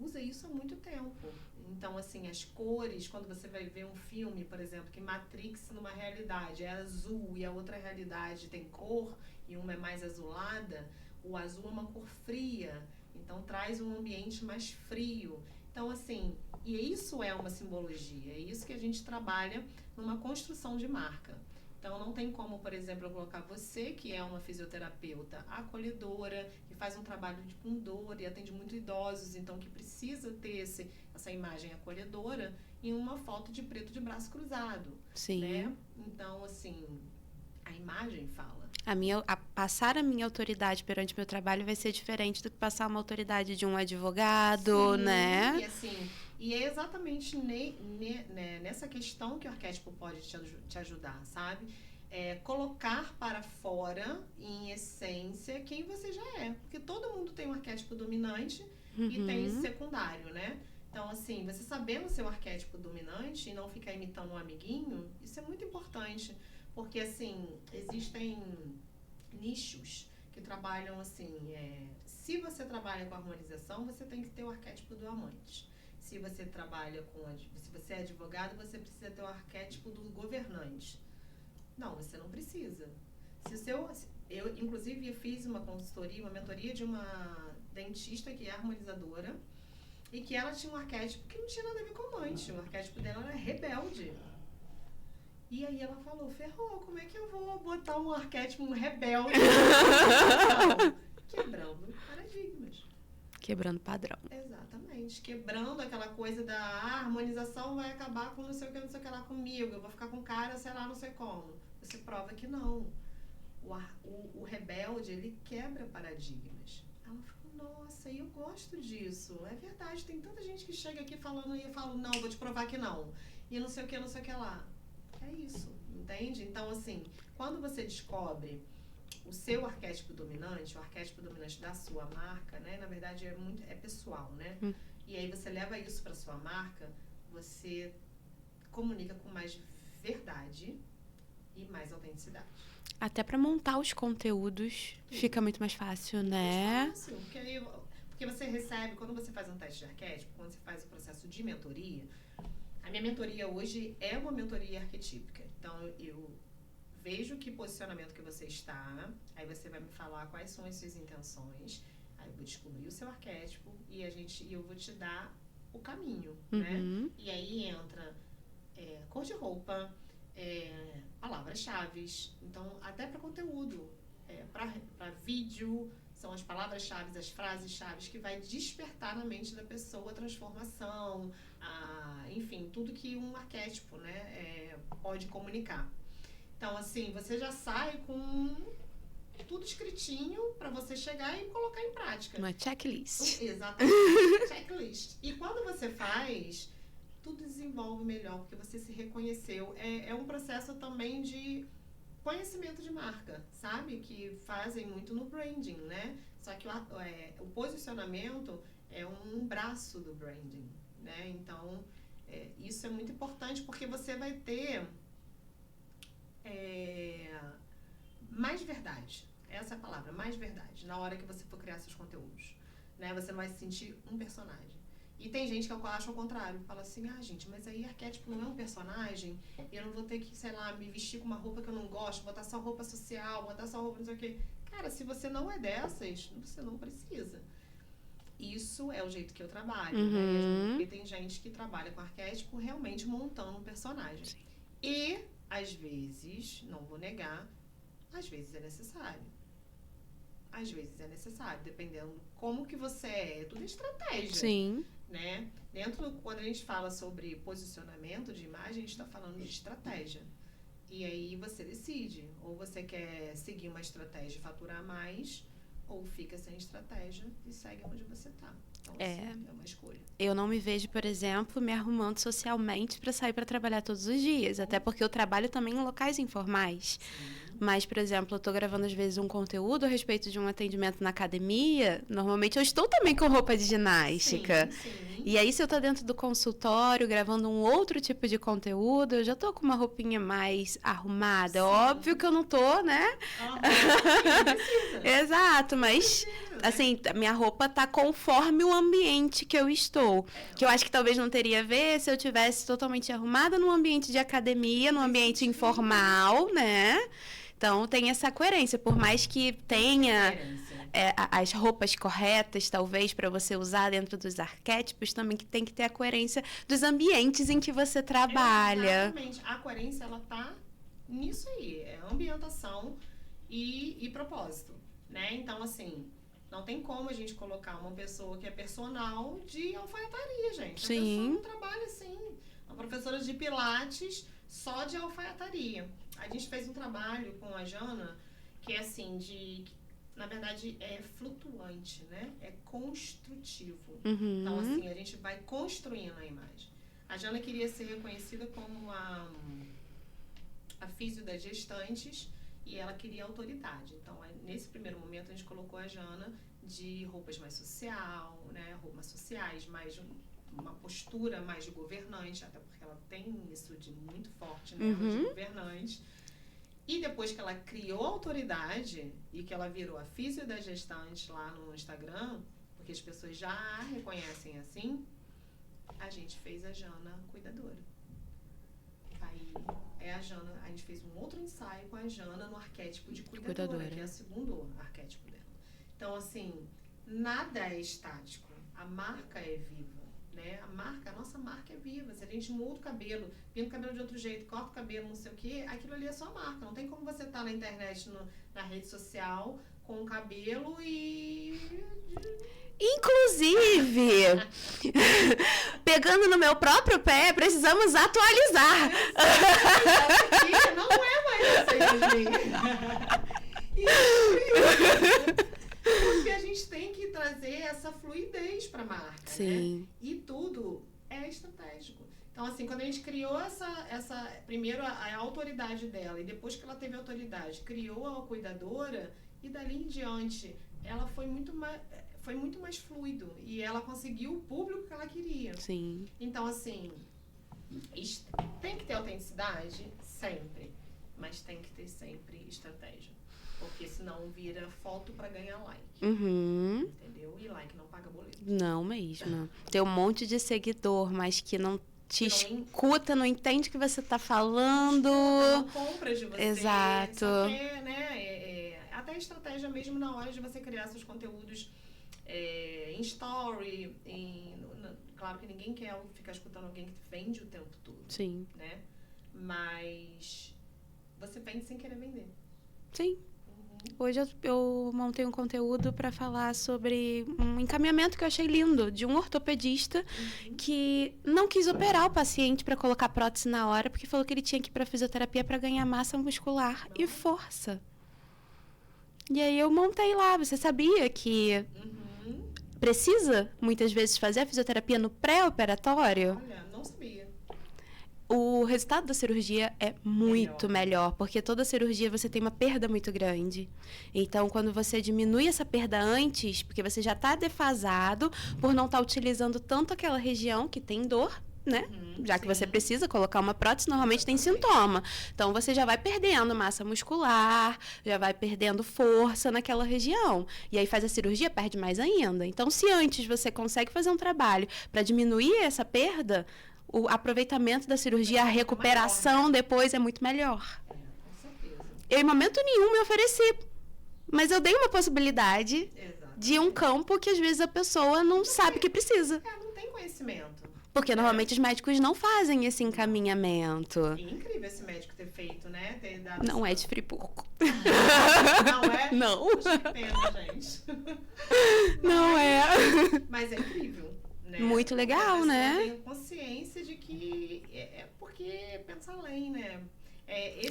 Speaker 2: usa isso há muito tempo. Então, assim, as cores, quando você vai ver um filme, por exemplo, que Matrix numa realidade é azul e a outra realidade tem cor e uma é mais azulada, o azul é uma cor fria, então traz um ambiente mais frio. Então, assim, e isso é uma simbologia, é isso que a gente trabalha numa construção de marca. Então, não tem como, por exemplo, eu colocar você, que é uma fisioterapeuta acolhedora, que faz um trabalho com dor e atende muito idosos, então que precisa ter essa imagem acolhedora, em uma foto de preto de braço cruzado.
Speaker 1: Sim.
Speaker 2: Né? Então, assim, a imagem fala.
Speaker 1: Passar a minha autoridade perante meu trabalho vai ser diferente do que passar uma autoridade de um advogado,
Speaker 2: Sim,
Speaker 1: né?
Speaker 2: E assim, e é exatamente nessa questão que o arquétipo pode te ajudar, sabe? Colocar para fora, em essência, quem você já é. Porque todo mundo tem um arquétipo dominante e tem o secundário, né? Então, assim, você sabendo o seu arquétipo dominante e não ficar imitando um amiguinho, isso é muito importante. Porque, assim, existem nichos que trabalham assim, se você trabalha com harmonização, você tem que ter o arquétipo do amante. Se você trabalha se você é advogado, você precisa ter o arquétipo do governante. Não, você não precisa. Eu, inclusive, fiz uma consultoria, uma mentoria de uma dentista que é harmonizadora e que ela tinha um arquétipo que não tinha nada a ver com amante. O arquétipo dela era rebelde. E aí ela falou, ferrou, como é que eu vou botar um arquétipo, um rebelde? Quebrando paradigmas.
Speaker 1: Quebrando padrão.
Speaker 2: Exatamente. Quebrando aquela coisa da harmonização vai acabar com não sei o que lá comigo. Eu vou ficar com cara, sei lá, não sei como. Você prova que não. O rebelde, ele quebra paradigmas. Ela falou, nossa, eu gosto disso. É verdade, tem tanta gente que chega aqui falando e eu falo, não, vou te provar que não. E não sei o que lá. É isso, entende? Então, assim, quando você descobre o seu arquétipo dominante, o arquétipo dominante da sua marca, né? Na verdade, é pessoal, né? E aí você leva isso para sua marca, você comunica com mais verdade e mais autenticidade.
Speaker 1: Até para montar os conteúdos fica muito mais fácil, né?
Speaker 2: Mais fácil, porque você recebe, quando você faz um teste de arquétipo, quando você faz o processo de mentoria, a minha mentoria hoje é uma mentoria arquetípica. Então, eu vejo que posicionamento que você está, aí você vai me falar quais são as suas intenções, aí eu vou descobrir o seu arquétipo e eu vou te dar o caminho, né? E aí entra cor de roupa, palavras-chave, então até para conteúdo, para vídeo, são as palavras-chave, as frases-chave que vai despertar na mente da pessoa a transformação, enfim, tudo que um arquétipo, né, pode comunicar. Então, assim, você já sai com tudo escritinho para você chegar e colocar em prática.
Speaker 1: Uma checklist.
Speaker 2: Exatamente, checklist. E quando você faz, tudo desenvolve melhor, porque você se reconheceu. É um processo também de conhecimento de marca, sabe? Que fazem muito no branding, né? Só que o posicionamento é um braço do branding, né? Então, isso é muito importante porque você vai ter mais verdade. Essa é a palavra, mais verdade, na hora que você for criar seus conteúdos. Né? Você não vai se sentir um personagem. E tem gente que acha o contrário, fala assim, gente, mas aí arquétipo não é um personagem, eu não vou ter que, sei lá, me vestir com uma roupa que eu não gosto, botar só roupa social, botar só roupa não sei o quê. Cara, se você não é dessas, você não precisa. Isso é o jeito que eu trabalho, né? Porque tem gente que trabalha com arquétipo realmente montando um personagem. Sim. E, às vezes, não vou negar, às vezes é necessário. Às vezes é necessário, dependendo como que você é. Tudo é estratégia.
Speaker 1: Sim.
Speaker 2: Né? Quando a gente fala sobre posicionamento de imagem, a gente está falando de estratégia. E aí você decide. Ou você quer seguir uma estratégia e faturar mais, ou fica sem estratégia e segue onde você está. Então, assim, é uma escolha.
Speaker 1: Eu não me vejo, por exemplo, me arrumando socialmente para sair para trabalhar todos os dias. Até porque eu trabalho também em locais informais. Sim. Mas, por exemplo, eu estou gravando às vezes um conteúdo a respeito de um atendimento na academia. Normalmente eu estou também com roupa de ginástica.
Speaker 2: Sim.
Speaker 1: E aí, se eu estou dentro do consultório gravando um outro tipo de conteúdo, eu já estou com uma roupinha mais arrumada. Sim. Óbvio que eu não estou, né? Exato, mas assim, a minha roupa tá conforme o ambiente que eu estou. Que eu acho que talvez não teria a ver se eu tivesse totalmente arrumada num ambiente de academia, num ambiente informal, né? Então, tem essa coerência. Por mais que tenha as roupas corretas, talvez, para você usar dentro dos arquétipos, também que tem que ter a coerência dos ambientes em que você trabalha.
Speaker 2: Exatamente. A coerência, ela tá nisso aí. É ambientação e propósito, né? Então, assim, não tem como a gente colocar uma pessoa que é personal de alfaiataria, gente.
Speaker 1: Sim.
Speaker 2: A pessoa não trabalha assim. Uma professora de pilates só de alfaiataria. A gente fez um trabalho com a Jana que é assim, na verdade, é flutuante, né? É construtivo.
Speaker 1: Uhum.
Speaker 2: Então, assim, a gente vai construindo a imagem. A Jana queria ser reconhecida como a físio das gestantes e ela queria autoridade. Então, nesse primeiro momento, a gente colocou a Jana de roupas mais social, né? Roupas sociais, mais uma postura mais de governante, até porque ela tem isso de muito forte, né?
Speaker 1: Uhum.
Speaker 2: De governante. E depois que ela criou a autoridade e que ela virou a físio da gestante lá no Instagram, porque as pessoas já a reconhecem assim, a gente fez a Jana cuidadora. Aí a Jana, a gente fez um outro ensaio com a Jana no arquétipo de cuidadora, que é o segundo arquétipo dela. Então, assim, nada é estático. A marca é viva, né? A nossa marca é viva. Se a gente muda o cabelo, pinta o cabelo de outro jeito, corta o cabelo, não sei o quê, aquilo ali é sua marca. Não tem como você estar na internet, na rede social, com o cabelo e...
Speaker 1: Inclusive, pegando no meu próprio pé, precisamos atualizar.
Speaker 2: Aqui não é mais isso. Porque a gente tem que trazer essa fluidez para a marca.
Speaker 1: Sim.
Speaker 2: Né? E tudo é estratégico. Então, assim, quando a gente criou primeiro a autoridade dela, e depois que ela teve autoridade, criou a cuidadora, e dali em diante, ela foi muito mais fluido. E ela conseguiu o público que ela queria.
Speaker 1: Sim.
Speaker 2: Então, assim, tem que ter autenticidade? Sempre. Mas tem que ter sempre estratégia. Porque senão vira foto pra ganhar like.
Speaker 1: Uhum.
Speaker 2: Entendeu? E like não paga boleto.
Speaker 1: Não mesmo. Tem um monte de seguidor, mas que não te escuta, não entende o que você tá falando.
Speaker 2: Não compra de você.
Speaker 1: Exato.
Speaker 2: Só que, né, até a estratégia mesmo na hora de você criar seus conteúdos em story, claro que ninguém quer ficar escutando alguém que vende o tempo todo.
Speaker 1: Sim.
Speaker 2: Né? Mas você vende sem querer vender.
Speaker 1: Sim. Hoje eu montei um conteúdo para falar sobre um encaminhamento que eu achei lindo, de um ortopedista que não quis operar o paciente para colocar prótese na hora, porque falou que ele tinha que ir para fisioterapia para ganhar massa muscular e força. E aí eu montei lá. Você sabia que precisa, muitas vezes, fazer a fisioterapia no pré-operatório?
Speaker 2: Olha, não sabia.
Speaker 1: O resultado da cirurgia é muito melhor, porque toda cirurgia você tem uma perda muito grande. Então, quando você diminui essa perda antes, porque você já está defasado por não estar utilizando tanto aquela região que tem dor, né? Já que você precisa colocar uma prótese, normalmente tem sintoma. Então, você já vai perdendo massa muscular, já vai perdendo força naquela região. E aí faz a cirurgia, perde mais ainda. Então, se antes você consegue fazer um trabalho para diminuir essa perda, o aproveitamento da cirurgia, a recuperação depois é muito melhor.
Speaker 2: Com certeza.
Speaker 1: Eu, em momento nenhum, me ofereci. Mas eu dei uma possibilidade de um campo que, às vezes, a pessoa não sabe que precisa.
Speaker 2: Não tem conhecimento.
Speaker 1: Porque, normalmente, os médicos não fazem esse encaminhamento.
Speaker 2: E incrível esse médico ter feito, né? Ter dado
Speaker 1: Não é de Friburgo.
Speaker 2: Não é?
Speaker 1: Não.
Speaker 2: Poxa, que pena, gente.
Speaker 1: Não é.
Speaker 2: Mas é incrível. Né?
Speaker 1: Muito legal, né?
Speaker 2: Eu tenho consciência de que porque pensa além, né?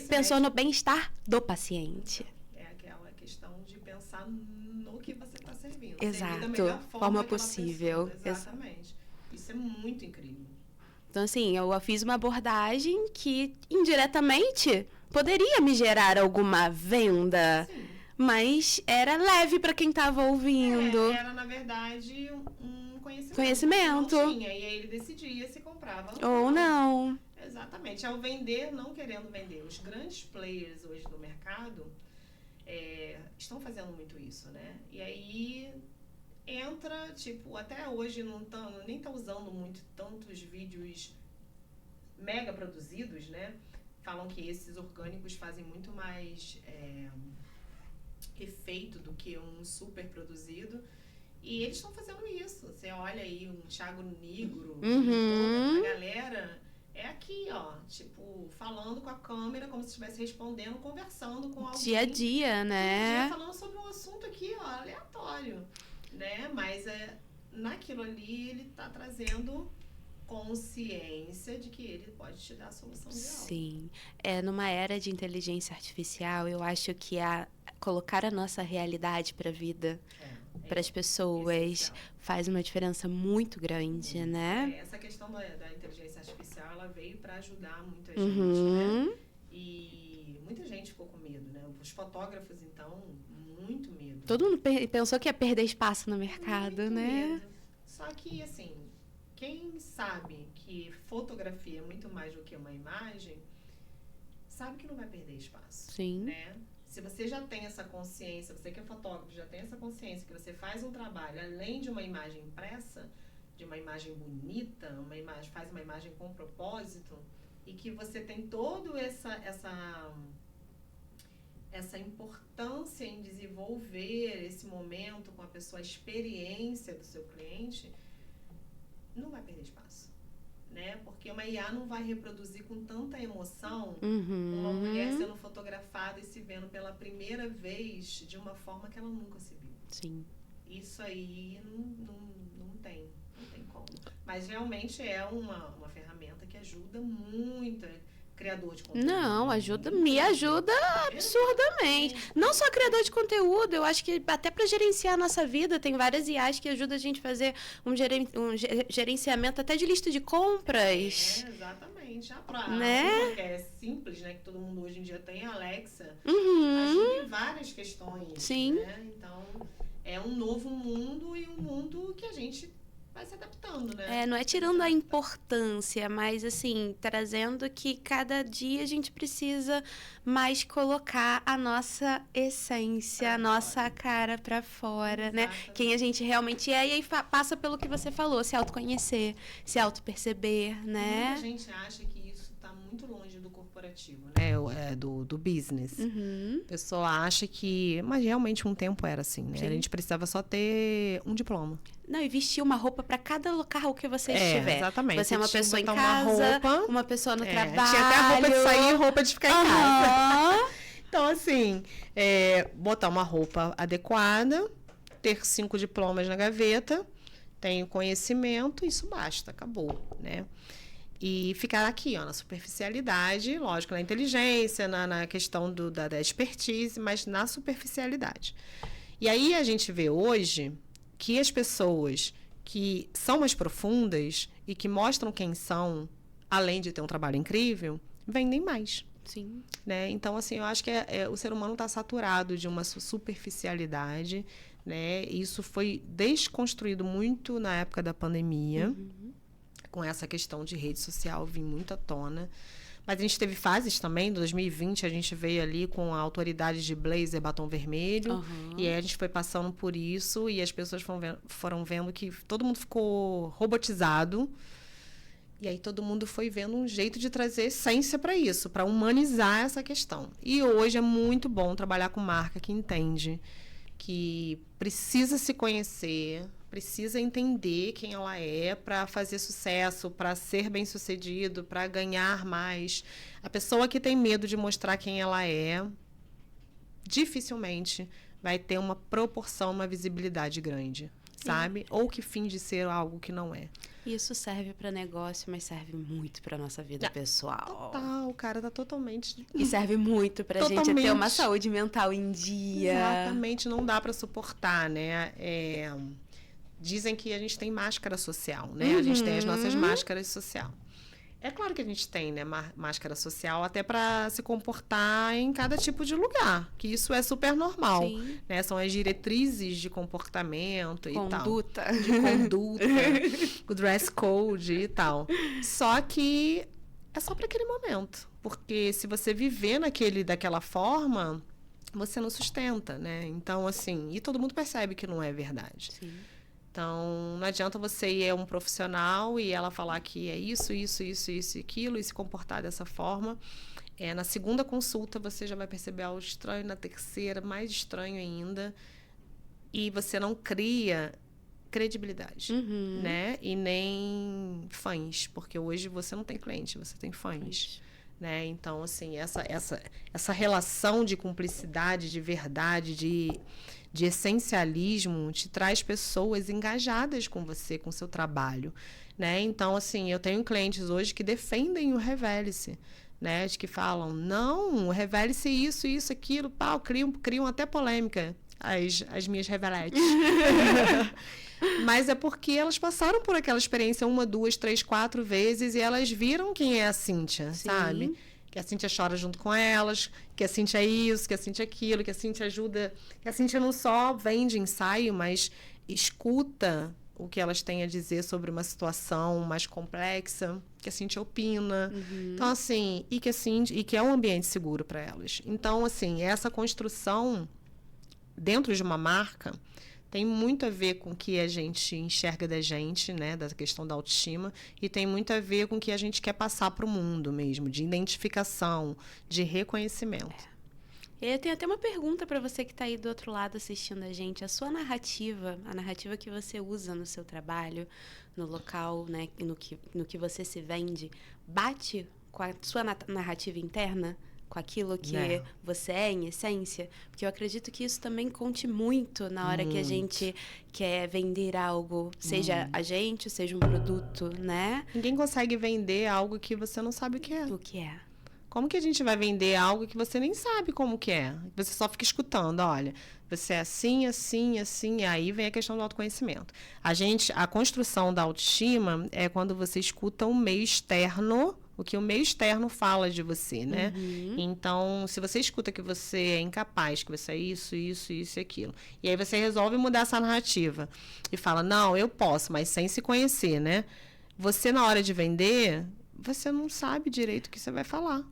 Speaker 1: Pensou no bem-estar do paciente.
Speaker 2: É aquela questão de pensar no que você está servindo.
Speaker 1: Exato.
Speaker 2: Da melhor
Speaker 1: forma possível.
Speaker 2: Exatamente. Isso é muito incrível.
Speaker 1: Então, assim, eu fiz uma abordagem que, indiretamente, poderia me gerar alguma venda.
Speaker 2: Sim.
Speaker 1: Mas era leve para quem estava ouvindo.
Speaker 2: Era, na verdade, um
Speaker 1: conhecimento.
Speaker 2: Não tinha, e aí ele decidia se comprava
Speaker 1: ou não.
Speaker 2: Exatamente. Ao vender, não querendo vender. Os grandes players hoje do mercado estão fazendo muito isso, né? E aí entra, tipo, até hoje nem tá usando muito tantos vídeos mega produzidos, né? Falam que esses orgânicos fazem muito mais efeito do que um super produzido. E eles estão fazendo isso. Você olha aí um Thiago Nigro, toda a galera aqui, ó, tipo, falando com a câmera como se estivesse respondendo, conversando com alguém.
Speaker 1: Dia a dia, né?
Speaker 2: Dia a dia, falando sobre um assunto aqui, ó, aleatório, né? Mas naquilo ali ele tá trazendo consciência de que ele pode te dar a solução ideal.
Speaker 1: Sim. Numa era de inteligência artificial, eu acho que colocar a nossa realidade para a vida, para as pessoas, faz uma diferença muito grande, né?
Speaker 2: Essa questão da inteligência artificial, ela veio para ajudar muita gente, né? E muita gente ficou com medo, né? Os fotógrafos, então, muito medo.
Speaker 1: Todo mundo pensou que ia perder espaço no mercado,
Speaker 2: muito
Speaker 1: né?
Speaker 2: Medo. Só que, assim, quem sabe que fotografia é muito mais do que uma imagem, sabe que não vai perder espaço.
Speaker 1: Sim.
Speaker 2: Né? Se você já tem essa consciência, você que é fotógrafo, já tem essa consciência que você faz um trabalho além de uma imagem impressa, de uma imagem bonita, faz uma imagem com propósito, e que você tem toda essa importância em desenvolver esse momento com a pessoa, a experiência do seu cliente, não vai perder espaço. Né? Porque uma IA não vai reproduzir com tanta emoção uma mulher sendo fotografada e se vendo pela primeira vez de uma forma que ela nunca se viu.
Speaker 1: Sim.
Speaker 2: Isso aí não tem como. Mas realmente é uma ferramenta que ajuda muito criador de conteúdo.
Speaker 1: Não, me ajuda absurdamente. Não só criador de conteúdo, eu acho que até para gerenciar a nossa vida, tem várias IAs que ajudam a gente a fazer um gerenciamento até de lista de compras.
Speaker 2: Exatamente.
Speaker 1: Né?
Speaker 2: Que é simples, né? Que todo mundo hoje em dia tem, a Alexa, ajuda em várias questões.
Speaker 1: Sim.
Speaker 2: Né? Então, é um novo mundo e um mundo que a gente vai se adaptando, né?
Speaker 1: Não é tirando a importância, mas assim, trazendo que cada dia a gente precisa mais colocar a nossa essência, a nossa cara pra fora, né? Quem a gente realmente é, e aí passa pelo que você falou, se autoconhecer, se autoperceber, né?
Speaker 2: Muita gente acha que isso tá muito longe do corporativo, né? Do business. A pessoa acha que... Mas realmente um tempo era assim, né? Sim. A gente precisava só ter um diploma.
Speaker 1: Não, e vestir uma roupa para cada local que você estiver.
Speaker 2: Exatamente.
Speaker 1: Você é uma pessoa em casa, uma pessoa no trabalho.
Speaker 2: Tinha até roupa de sair e roupa de ficar em casa. Então, assim, botar uma roupa adequada, ter 5 diplomas na gaveta, tenho conhecimento, isso basta, acabou, né? E ficar aqui, ó, na superficialidade, lógico, na inteligência, na questão da expertise, mas na superficialidade. E aí a gente vê hoje que as pessoas que são mais profundas e que mostram quem são, além de ter um trabalho incrível, vendem mais.
Speaker 1: Sim.
Speaker 2: Né? Então, assim, eu acho que o ser humano está saturado de uma superficialidade, né? Isso foi desconstruído muito na época da pandemia, com essa questão de rede social vir muito à tona. Mas a gente teve fases também, em 2020 a gente veio ali com a autoridade de blazer, batom vermelho, e aí a gente foi passando por isso, e as pessoas foram vendo que todo mundo ficou robotizado, e aí todo mundo foi vendo um jeito de trazer essência para isso, para humanizar essa questão. E hoje é muito bom trabalhar com marca que entende, que precisa se conhecer, precisa entender quem ela é para fazer sucesso, para ser bem-sucedido, para ganhar mais. A pessoa que tem medo de mostrar quem ela é, dificilmente vai ter uma proporção, uma visibilidade grande, sabe? Ou que finge ser algo que não é.
Speaker 1: Isso serve para negócio, mas serve muito para nossa vida pessoal.
Speaker 2: Total, cara, tá totalmente...
Speaker 1: E serve muito pra gente ter uma saúde mental em dia.
Speaker 2: Exatamente, não dá para suportar, né? Dizem que a gente tem máscara social, né? A gente tem as nossas máscaras social. É claro que a gente tem, né, máscara social até para se comportar em cada tipo de lugar, que isso é super normal, né? São as diretrizes de comportamento e tal. De conduta, o dress code e tal. Só que é só para aquele momento, porque se você viver daquela forma, você não sustenta, né? Então, assim, e todo mundo percebe que não é verdade.
Speaker 1: Sim.
Speaker 2: Então, não adianta você ir um profissional e ela falar que é isso e aquilo, e se comportar dessa forma. Na segunda consulta, você já vai perceber algo estranho, na terceira, mais estranho ainda. E você não cria credibilidade, né? E nem fãs, porque hoje você não tem cliente, você tem fãs. Né? Então, assim, essa relação de cumplicidade, de verdade, de essencialismo te traz pessoas engajadas com você, com o seu trabalho, né? Então, assim, eu tenho clientes hoje que defendem o Revele-se, né? De que falam, não, Revele-se isso, aquilo, pau, criam até polêmica, as minhas reveletes. Mas é porque elas passaram por aquela experiência 1, 2, 3, 4 vezes e elas viram quem é a Cíntia, sabe? Que a Cíntia chora junto com elas, que a Cíntia é isso, que a Cíntia é aquilo, que a Cíntia ajuda... Que a Cíntia não só vende ensaio, mas escuta o que elas têm a dizer sobre uma situação mais complexa, que a Cintia opina. Então, assim, e que é um ambiente seguro para elas. Então, assim, essa construção dentro de uma marca tem muito a ver com o que a gente enxerga da gente, né, da questão da autoestima, e tem muito a ver com o que a gente quer passar para o mundo mesmo, de identificação, de reconhecimento.
Speaker 1: Eu tenho até uma pergunta para você que está aí do outro lado assistindo a gente. A sua narrativa, a narrativa que você usa no seu trabalho, no local, né, no que você se vende, bate com a sua narrativa interna? Com aquilo que você é, em essência? Porque eu acredito que isso também conte muito na hora que a gente quer vender algo, seja a gente, seja um produto, né?
Speaker 2: Ninguém consegue vender algo que você não sabe o que é.
Speaker 1: O que é?
Speaker 2: Como que a gente vai vender algo que você nem sabe como que é? Você só fica escutando, olha, você é assim, assim, assim, e aí vem a questão do autoconhecimento. A construção da autoestima é quando você escuta um meio externo, o que o meio externo fala de você, né? Então, se você escuta que você é incapaz, que você é isso, isso, isso e aquilo, e aí você resolve mudar essa narrativa e fala, não, eu posso, mas sem se conhecer, né? Você, na hora de vender, você não sabe direito o que você vai falar.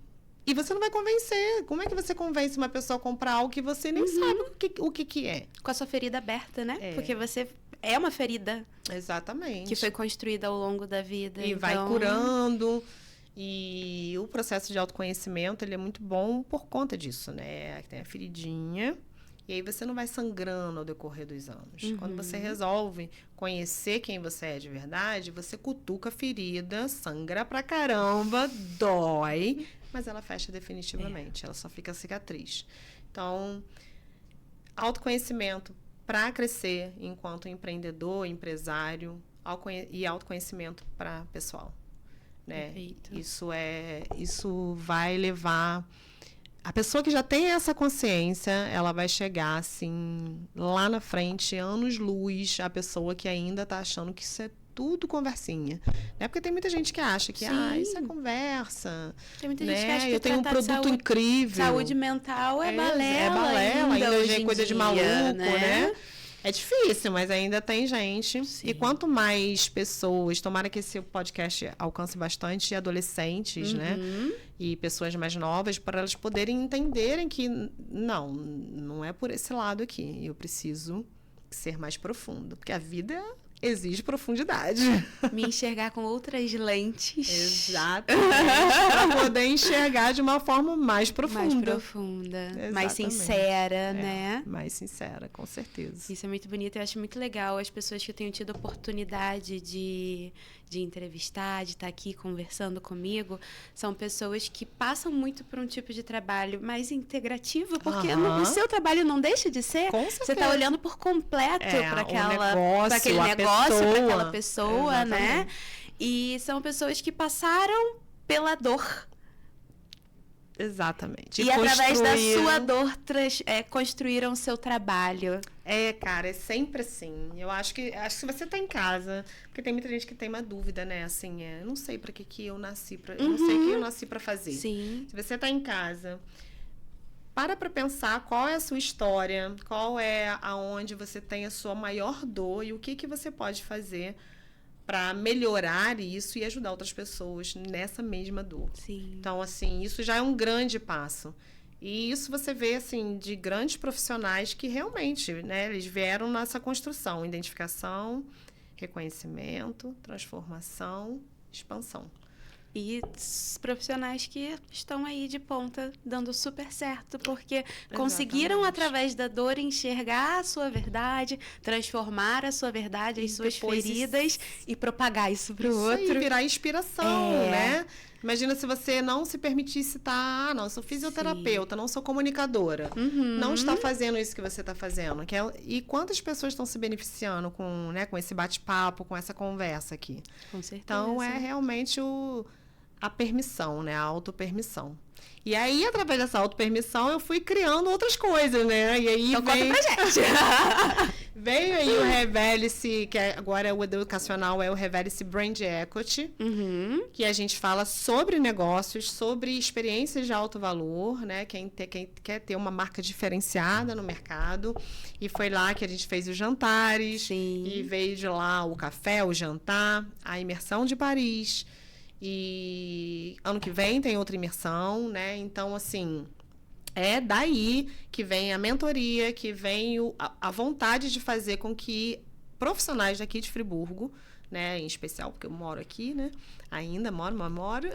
Speaker 2: E você não vai convencer. Como é que você convence uma pessoa a comprar algo que você nem sabe o que é?
Speaker 1: Com a sua ferida aberta, né? Porque você é uma ferida.
Speaker 2: Exatamente.
Speaker 1: Que foi construída ao longo da vida.
Speaker 2: E vai curando. E o processo de autoconhecimento, ele é muito bom por conta disso, né? Tem a feridinha. E aí você não vai sangrando ao decorrer dos anos. Quando você resolve conhecer quem você é de verdade, você cutuca a ferida, sangra pra caramba, dói, mas ela fecha definitivamente. Ela só fica cicatriz. Então, autoconhecimento para crescer enquanto empreendedor, empresário, e autoconhecimento para pessoal, né? Isso vai levar. A pessoa que já tem essa consciência, ela vai chegar, assim, lá na frente, anos-luz, a pessoa que ainda está achando que isso é tudo conversinha. Né? Porque tem muita gente que acha que, isso é conversa.
Speaker 1: Tem muita gente que acha que
Speaker 2: eu tenho um produto incrível.
Speaker 1: Saúde mental é balela.
Speaker 2: É balela, ainda
Speaker 1: gente
Speaker 2: coisa de maluco, né? É difícil, mas ainda tem gente.
Speaker 1: Sim.
Speaker 2: E quanto mais pessoas, tomara que esse podcast alcance bastante adolescentes, né? E pessoas mais novas, para elas poderem entenderem que não é por esse lado aqui. Eu preciso ser mais profundo, porque a vida exige profundidade.
Speaker 1: Me enxergar com outras lentes.
Speaker 2: Exatamente. Para poder enxergar de uma forma mais profunda.
Speaker 1: Mais profunda. Exatamente. Mais sincera, né?
Speaker 2: Mais sincera, com certeza.
Speaker 1: Isso é muito bonito. Eu acho muito legal as pessoas que eu tenho tido a oportunidade de entrevistar, de estar aqui conversando comigo, são pessoas que passam muito por um tipo de trabalho mais integrativo, porque o seu trabalho não deixa de ser.
Speaker 2: Com certeza.
Speaker 1: Você está olhando por completo para aquele negócio, para aquela pessoa, né? E são pessoas que passaram pela dor.
Speaker 2: Exatamente.
Speaker 1: E através da sua dor construíram o seu trabalho.
Speaker 2: Cara, é sempre assim. Eu acho que se você tá em casa, porque tem muita gente que tem uma dúvida, né? Assim, eu não sei para que eu nasci para, eu não sei o que eu nasci para fazer.
Speaker 1: Sim.
Speaker 2: Se você tá em casa, para pensar qual é a sua história, qual é aonde você tem a sua maior dor e o que você pode fazer para melhorar isso e ajudar outras pessoas nessa mesma dor.
Speaker 1: Sim.
Speaker 2: Então, assim, isso já é um grande passo. E isso você vê, assim, de grandes profissionais que realmente, né, eles vieram nessa construção, identificação, reconhecimento, transformação, expansão.
Speaker 1: E profissionais que estão aí de ponta, dando super certo, porque conseguiram, através da dor, enxergar a sua verdade, transformar a sua verdade, as suas feridas e propagar isso para o outro.
Speaker 2: E virar inspiração, né? Imagina se você não se permitisse estar... não, eu sou fisioterapeuta, não sou comunicadora. Não está fazendo isso que você está fazendo. E quantas pessoas estão se beneficiando com esse bate-papo, com essa conversa aqui?
Speaker 1: Com certeza.
Speaker 2: Então, é realmente a permissão, né? A autopermissão. E aí, através dessa autopermissão, eu fui criando outras coisas, né? E aí
Speaker 1: então, conta pra gente.
Speaker 2: Veio aí o Revele-se, que agora é o educacional, é o Revele-se Brand Equity, que a gente fala sobre negócios, sobre experiências de alto valor, né? Quem quer ter uma marca diferenciada no mercado. E foi lá que a gente fez os jantares.
Speaker 1: Sim.
Speaker 2: E veio de lá o café, o jantar, a imersão de Paris. E ano que vem tem outra imersão, né? Então, assim, é daí que vem a mentoria, que vem a vontade de fazer com que profissionais daqui de Friburgo, né? Em especial, porque eu moro aqui, né? Ainda moro, mas moro.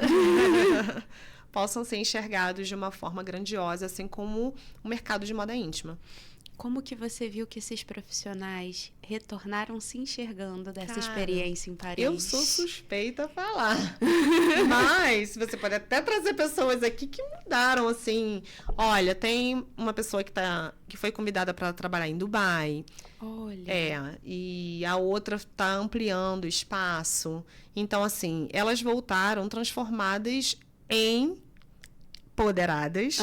Speaker 2: Possam ser enxergados de uma forma grandiosa, assim como o mercado de moda íntima.
Speaker 1: Como que você viu que esses profissionais retornaram se enxergando dessa
Speaker 2: Cara,
Speaker 1: experiência em Paris?
Speaker 2: Eu sou suspeita a falar. Mas você pode até trazer pessoas aqui que mudaram, assim. Olha, tem uma pessoa que foi convidada para trabalhar em Dubai.
Speaker 1: Olha.
Speaker 2: E a outra está ampliando o espaço. Então, assim, elas voltaram transformadas em empoderadas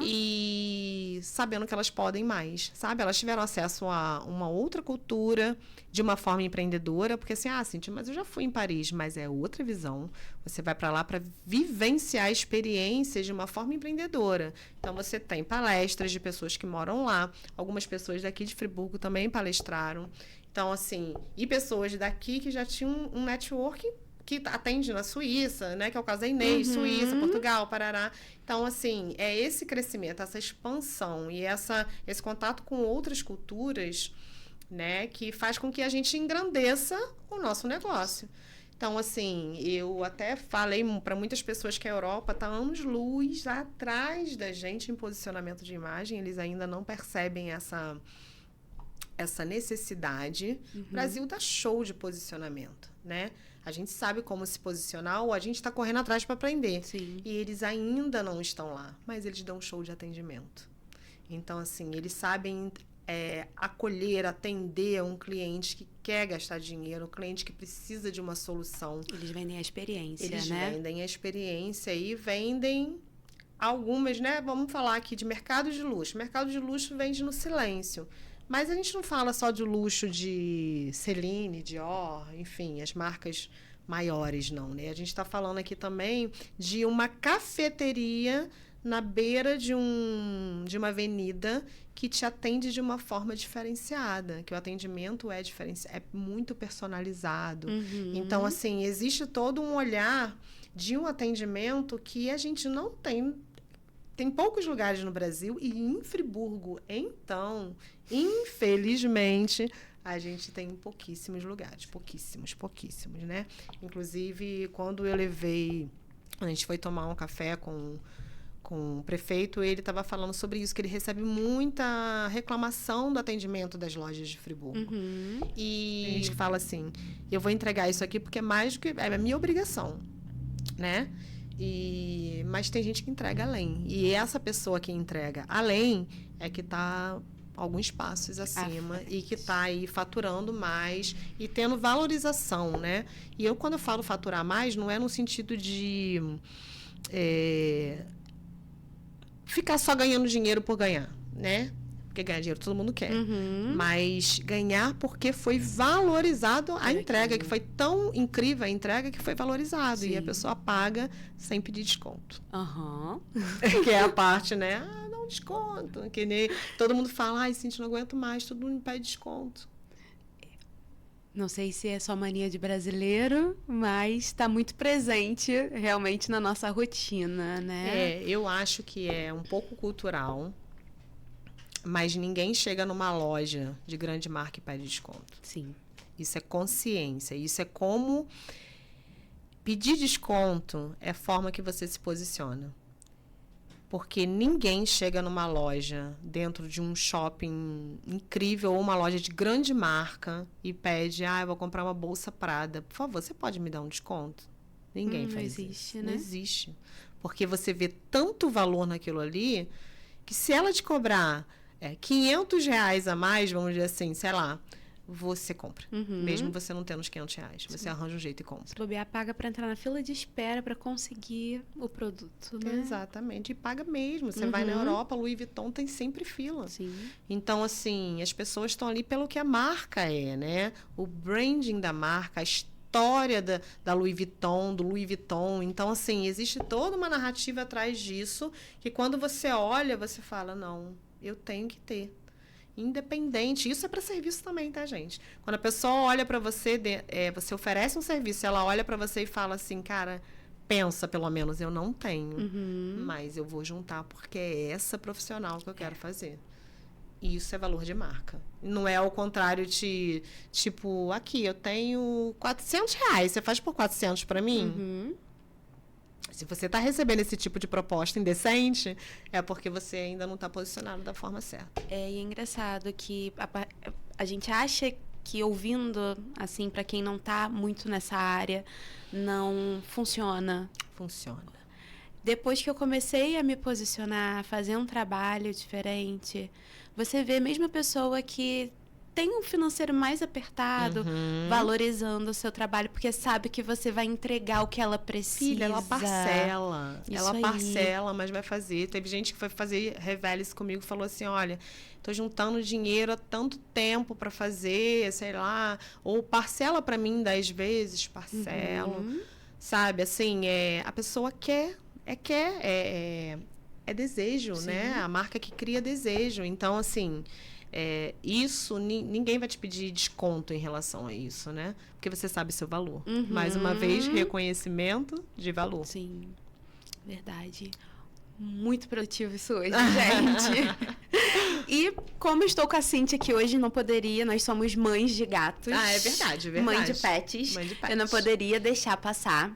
Speaker 2: e sabendo que elas podem mais, sabe? Elas tiveram acesso a uma outra cultura de uma forma empreendedora, porque assim, Cíntia, mas eu já fui em Paris, mas é outra visão. Você vai para lá para vivenciar experiências de uma forma empreendedora. Então, você tem palestras de pessoas que moram lá, algumas pessoas daqui de Friburgo também palestraram. Então, assim, e pessoas daqui que já tinham um networking que atende na Suíça, né? Que é o caso da Inês, Suíça, Portugal, Parará. Então, assim, é esse crescimento, essa expansão e esse contato com outras culturas, né? Que faz com que a gente engrandeça o nosso negócio. Então, assim, eu até falei para muitas pessoas que a Europa está anos-luz atrás da gente em posicionamento de imagem. Eles ainda não percebem essa necessidade. O Brasil dá show de posicionamento, né? A gente sabe como se posicionar ou a gente está correndo atrás para aprender.
Speaker 1: Sim.
Speaker 2: E eles ainda não estão lá, mas eles dão show de atendimento. Então, assim, eles sabem acolher, atender um cliente que quer gastar dinheiro, um cliente que precisa de uma solução.
Speaker 1: Eles vendem a experiência,
Speaker 2: Eles
Speaker 1: né?
Speaker 2: vendem a experiência e vendem algumas, né? Vamos falar aqui de mercado de luxo. Mercado de luxo vende no silêncio. Mas a gente não fala só de luxo de Celine, Dior, enfim, as marcas maiores, não, né? A gente está falando aqui também de uma cafeteria na beira de uma avenida que te atende de uma forma diferenciada, que o atendimento é muito personalizado. Então, assim, existe todo um olhar de um atendimento que a gente não tem. Tem poucos lugares no Brasil e em Friburgo, então, infelizmente, a gente tem pouquíssimos lugares. Pouquíssimos, né? Inclusive, quando a gente foi tomar um café com o prefeito, ele estava falando sobre isso, que ele recebe muita reclamação do atendimento das lojas de Friburgo. E a gente fala assim, eu vou entregar isso aqui porque é a minha obrigação, né? Mas tem gente que entrega além. E essa pessoa que entrega além é que está alguns passos acima e que está aí faturando mais e tendo valorização, né? E quando eu falo faturar mais, não é no sentido de ficar só ganhando dinheiro por ganhar, né? Porque ganhar dinheiro todo mundo quer. Mas ganhar porque foi valorizado a entrega, que foi tão incrível a entrega que foi valorizado. Sim. E a pessoa paga sem pedir desconto. Que é a parte, né? Dá um desconto. Que nem todo mundo fala, Cíntia, não aguento mais, todo mundo pede desconto.
Speaker 1: Não sei se é só mania de brasileiro, mas está muito presente realmente na nossa rotina, né?
Speaker 2: Eu acho que é um pouco cultural. Mas ninguém chega numa loja de grande marca e pede desconto.
Speaker 1: Sim.
Speaker 2: Isso é consciência. Isso é como pedir desconto é a forma que você se posiciona. Porque ninguém chega numa loja dentro de um shopping incrível ou uma loja de grande marca e pede, eu vou comprar uma bolsa Prada. Por favor, você pode me dar um desconto? Ninguém faz isso.
Speaker 1: Não existe, né?
Speaker 2: Não existe. Porque você vê tanto valor naquilo ali que se ela te cobrar R$500 a mais, vamos dizer assim, sei lá, você compra. Mesmo você não tendo os R$500. Você arranja um jeito e compra.
Speaker 1: Se bobear, paga para entrar na fila de espera para conseguir o produto, né?
Speaker 2: Exatamente. E paga mesmo. Você vai na Europa, Louis Vuitton tem sempre fila.
Speaker 1: Sim.
Speaker 2: Então, assim, as pessoas estão ali pelo que a marca é, né? O branding da marca, a história da Louis Vuitton, do Louis Vuitton. Então, assim, existe toda uma narrativa atrás disso que quando você olha, você fala, não, eu tenho que ter. Independente. Isso é para serviço também, tá, gente? Quando a pessoa olha para você, você oferece um serviço, ela olha para você e fala assim, cara, pensa, pelo menos, eu não tenho, mas eu vou juntar porque é essa profissional que eu quero fazer. Isso é valor de marca. Não é ao contrário de, tipo, aqui, eu tenho R$400, você faz por 400 para mim? Se você está recebendo esse tipo de proposta indecente, é porque você ainda não está posicionado da forma certa.
Speaker 1: E é engraçado que a gente acha que ouvindo, assim, para quem não está muito nessa área, não funciona.
Speaker 2: Funciona.
Speaker 1: Depois que eu comecei a me posicionar, a fazer um trabalho diferente, você vê a mesma pessoa que tem um financeiro mais apertado, valorizando o seu trabalho, porque sabe que você vai entregar o que ela precisa.
Speaker 2: Filha, ela parcela.
Speaker 1: Isso
Speaker 2: ela
Speaker 1: aí.
Speaker 2: parcela, mas vai fazer. Teve gente que foi fazer Reveles comigo e falou assim, olha, tô juntando dinheiro há tanto tempo para fazer, sei lá, ou parcela para mim 10 vezes, parcelo. Sabe, assim, a pessoa quer desejo,
Speaker 1: Sim.
Speaker 2: né? A marca que cria desejo. Então, assim, isso, ninguém vai te pedir desconto em relação a isso, né? Porque você sabe seu valor. Mais uma vez, reconhecimento de valor.
Speaker 1: Sim, verdade. Muito produtivo isso hoje, gente. E como estou com a Cíntia aqui hoje, não poderia, nós somos mães de gatos.
Speaker 2: Ah, é verdade, é verdade.
Speaker 1: Mãe de pets.
Speaker 2: Mãe de pets.
Speaker 1: Eu não poderia deixar passar.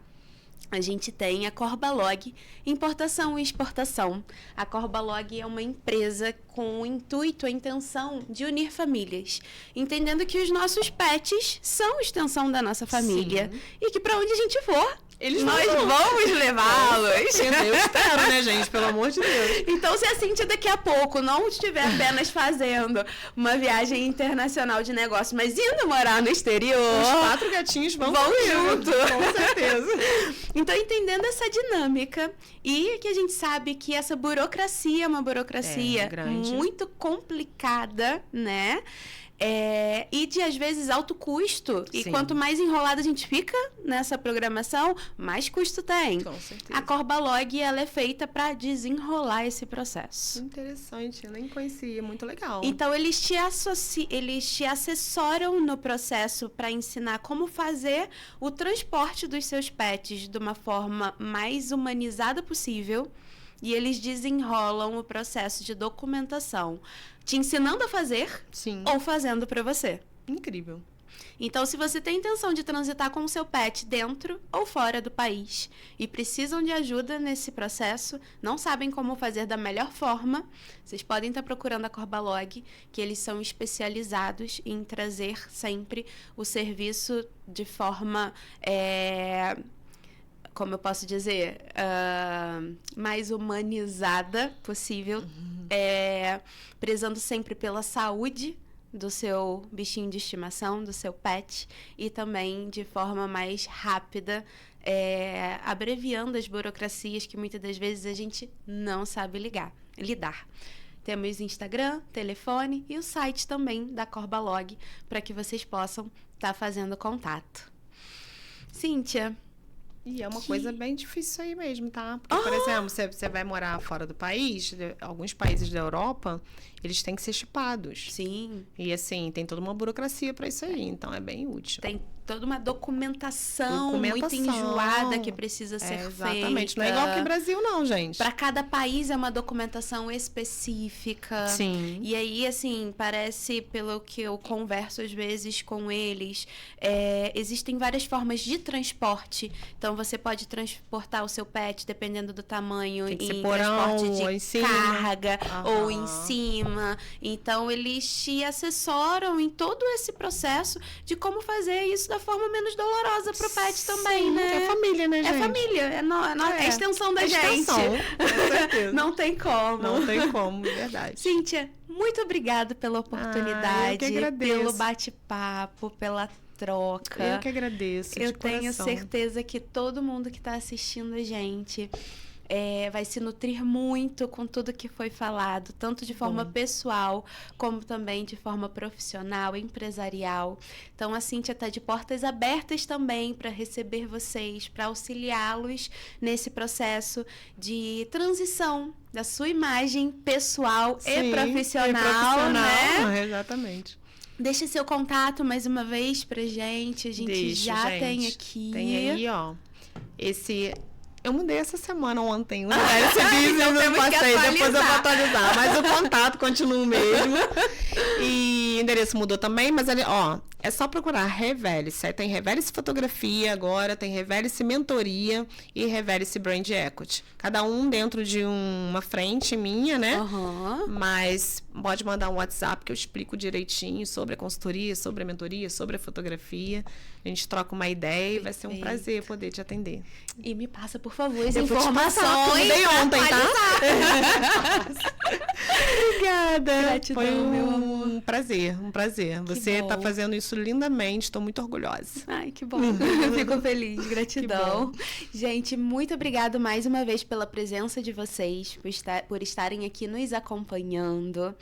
Speaker 1: A gente tem a Corbalog, importação e exportação. A Corbalog é uma empresa com o intuito, a intenção de unir famílias, entendendo que os nossos pets são extensão da nossa família.
Speaker 2: Sim.
Speaker 1: E que para onde a gente for, nós
Speaker 2: vão.
Speaker 1: vamos levá-los.
Speaker 2: Eu espero, né, gente? Pelo amor de Deus.
Speaker 1: Então, se a Cíntia daqui a pouco não estiver apenas fazendo uma viagem internacional de negócio, mas indo morar no exterior...
Speaker 2: Os 4 gatinhos vão
Speaker 1: junto.
Speaker 2: Com certeza.
Speaker 1: Então, entendendo essa dinâmica e que a gente sabe que essa burocracia é uma burocracia
Speaker 2: grande.
Speaker 1: muito complicada, né? E de, às vezes, alto custo. E
Speaker 2: Sim.
Speaker 1: quanto mais enrolada a gente fica nessa programação, mais custo tem.
Speaker 2: Com certeza.
Speaker 1: A Corbalog, ela é feita para desenrolar esse processo.
Speaker 2: Interessante, eu nem conhecia, muito legal.
Speaker 1: Então, eles te assessoram no processo para ensinar como fazer o transporte dos seus pets de uma forma mais humanizada possível. E eles desenrolam o processo de documentação, te ensinando a fazer
Speaker 2: Sim.
Speaker 1: ou fazendo para você.
Speaker 2: Incrível.
Speaker 1: Então, se você tem intenção de transitar com o seu pet dentro ou fora do país e precisam de ajuda nesse processo, não sabem como fazer da melhor forma, vocês podem estar procurando a Corbalog, que eles são especializados em trazer sempre o serviço de forma... como eu posso dizer, mais humanizada possível, prezando sempre pela saúde do seu bichinho de estimação, do seu pet, e também de forma mais rápida, abreviando as burocracias que muitas das vezes a gente não sabe lidar. Temos Instagram, telefone e o site também da Corbalog, para que vocês possam estar fazendo contato. Cíntia...
Speaker 2: E é uma coisa bem difícil aí mesmo, tá? Porque, por exemplo, você vai morar fora do país, alguns países da Europa, eles têm que ser chipados.
Speaker 1: Sim.
Speaker 2: E, assim, tem toda uma burocracia para isso aí, então é bem útil.
Speaker 1: Tem toda uma documentação muito enjoada que precisa ser feita.
Speaker 2: Exatamente. Não é igual aqui no Brasil, não, gente.
Speaker 1: Para cada país é uma documentação específica.
Speaker 2: Sim.
Speaker 1: E aí, assim, parece, pelo que eu converso às vezes com eles, existem várias formas de transporte. Então, você pode transportar o seu pet, dependendo do tamanho,
Speaker 2: tem que ser
Speaker 1: em
Speaker 2: porão,
Speaker 1: transporte de carga ou em
Speaker 2: cima.
Speaker 1: Então, eles te assessoram em todo esse processo de como fazer isso certa forma, menos dolorosa pro pet também, né?
Speaker 2: É família, né, gente?
Speaker 1: É família, é extensão da gente.
Speaker 2: Com certeza.
Speaker 1: Não tem como.
Speaker 2: Não tem como, verdade.
Speaker 1: Cíntia, muito obrigada pela oportunidade,
Speaker 2: eu que agradeço.
Speaker 1: pelo bate-papo, pela troca.
Speaker 2: Eu que agradeço.
Speaker 1: Eu
Speaker 2: de
Speaker 1: tenho
Speaker 2: coração.
Speaker 1: certeza que todo mundo que está assistindo a gente vai se nutrir muito com tudo que foi falado, tanto de forma pessoal, como também de forma profissional, empresarial. Então, a Cíntia está de portas abertas também para receber vocês, para auxiliá-los nesse processo de transição da sua imagem pessoal e profissional, né?
Speaker 2: Exatamente.
Speaker 1: Deixa seu contato mais uma vez pra gente. A gente já tem aqui.
Speaker 2: Tem aí, ó. Eu mudei essa semana, ontem. Esse vídeo eu não passei, depois eu vou atualizar. Mas o contato continua o mesmo. E o endereço mudou também, mas é só procurar Revele-se. Aí tem Revele-se Fotografia agora, tem Revele-se Mentoria e Revele-se Brand Equity. Cada um dentro de uma frente minha, né? Mas pode mandar um WhatsApp que eu explico direitinho sobre a consultoria, sobre a mentoria, sobre a fotografia. A gente troca uma ideia e vai ser um prazer poder te atender.
Speaker 1: E me passa, por favor, as
Speaker 2: informações. Eu dei ontem, tá? Obrigada.
Speaker 1: Gratidão,
Speaker 2: foi
Speaker 1: meu amor.
Speaker 2: Um prazer. Você está fazendo isso lindamente, estou muito orgulhosa.
Speaker 1: Ai, que bom. Eu fico feliz, gratidão. Gente, muito obrigada mais uma vez pela presença de vocês, por estarem aqui nos acompanhando.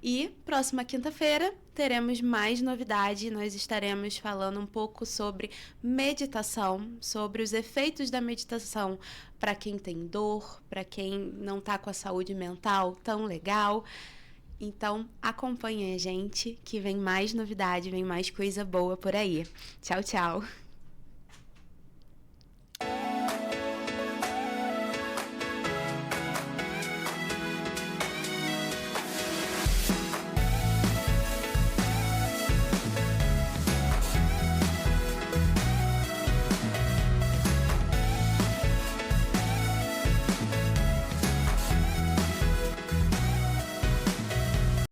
Speaker 1: E próxima quinta-feira teremos mais novidade. Nós estaremos falando um pouco sobre meditação, sobre os efeitos da meditação para quem tem dor, para quem não está com a saúde mental tão legal. Então, acompanhe a gente, que vem mais novidade, vem mais coisa boa por aí. Tchau, tchau.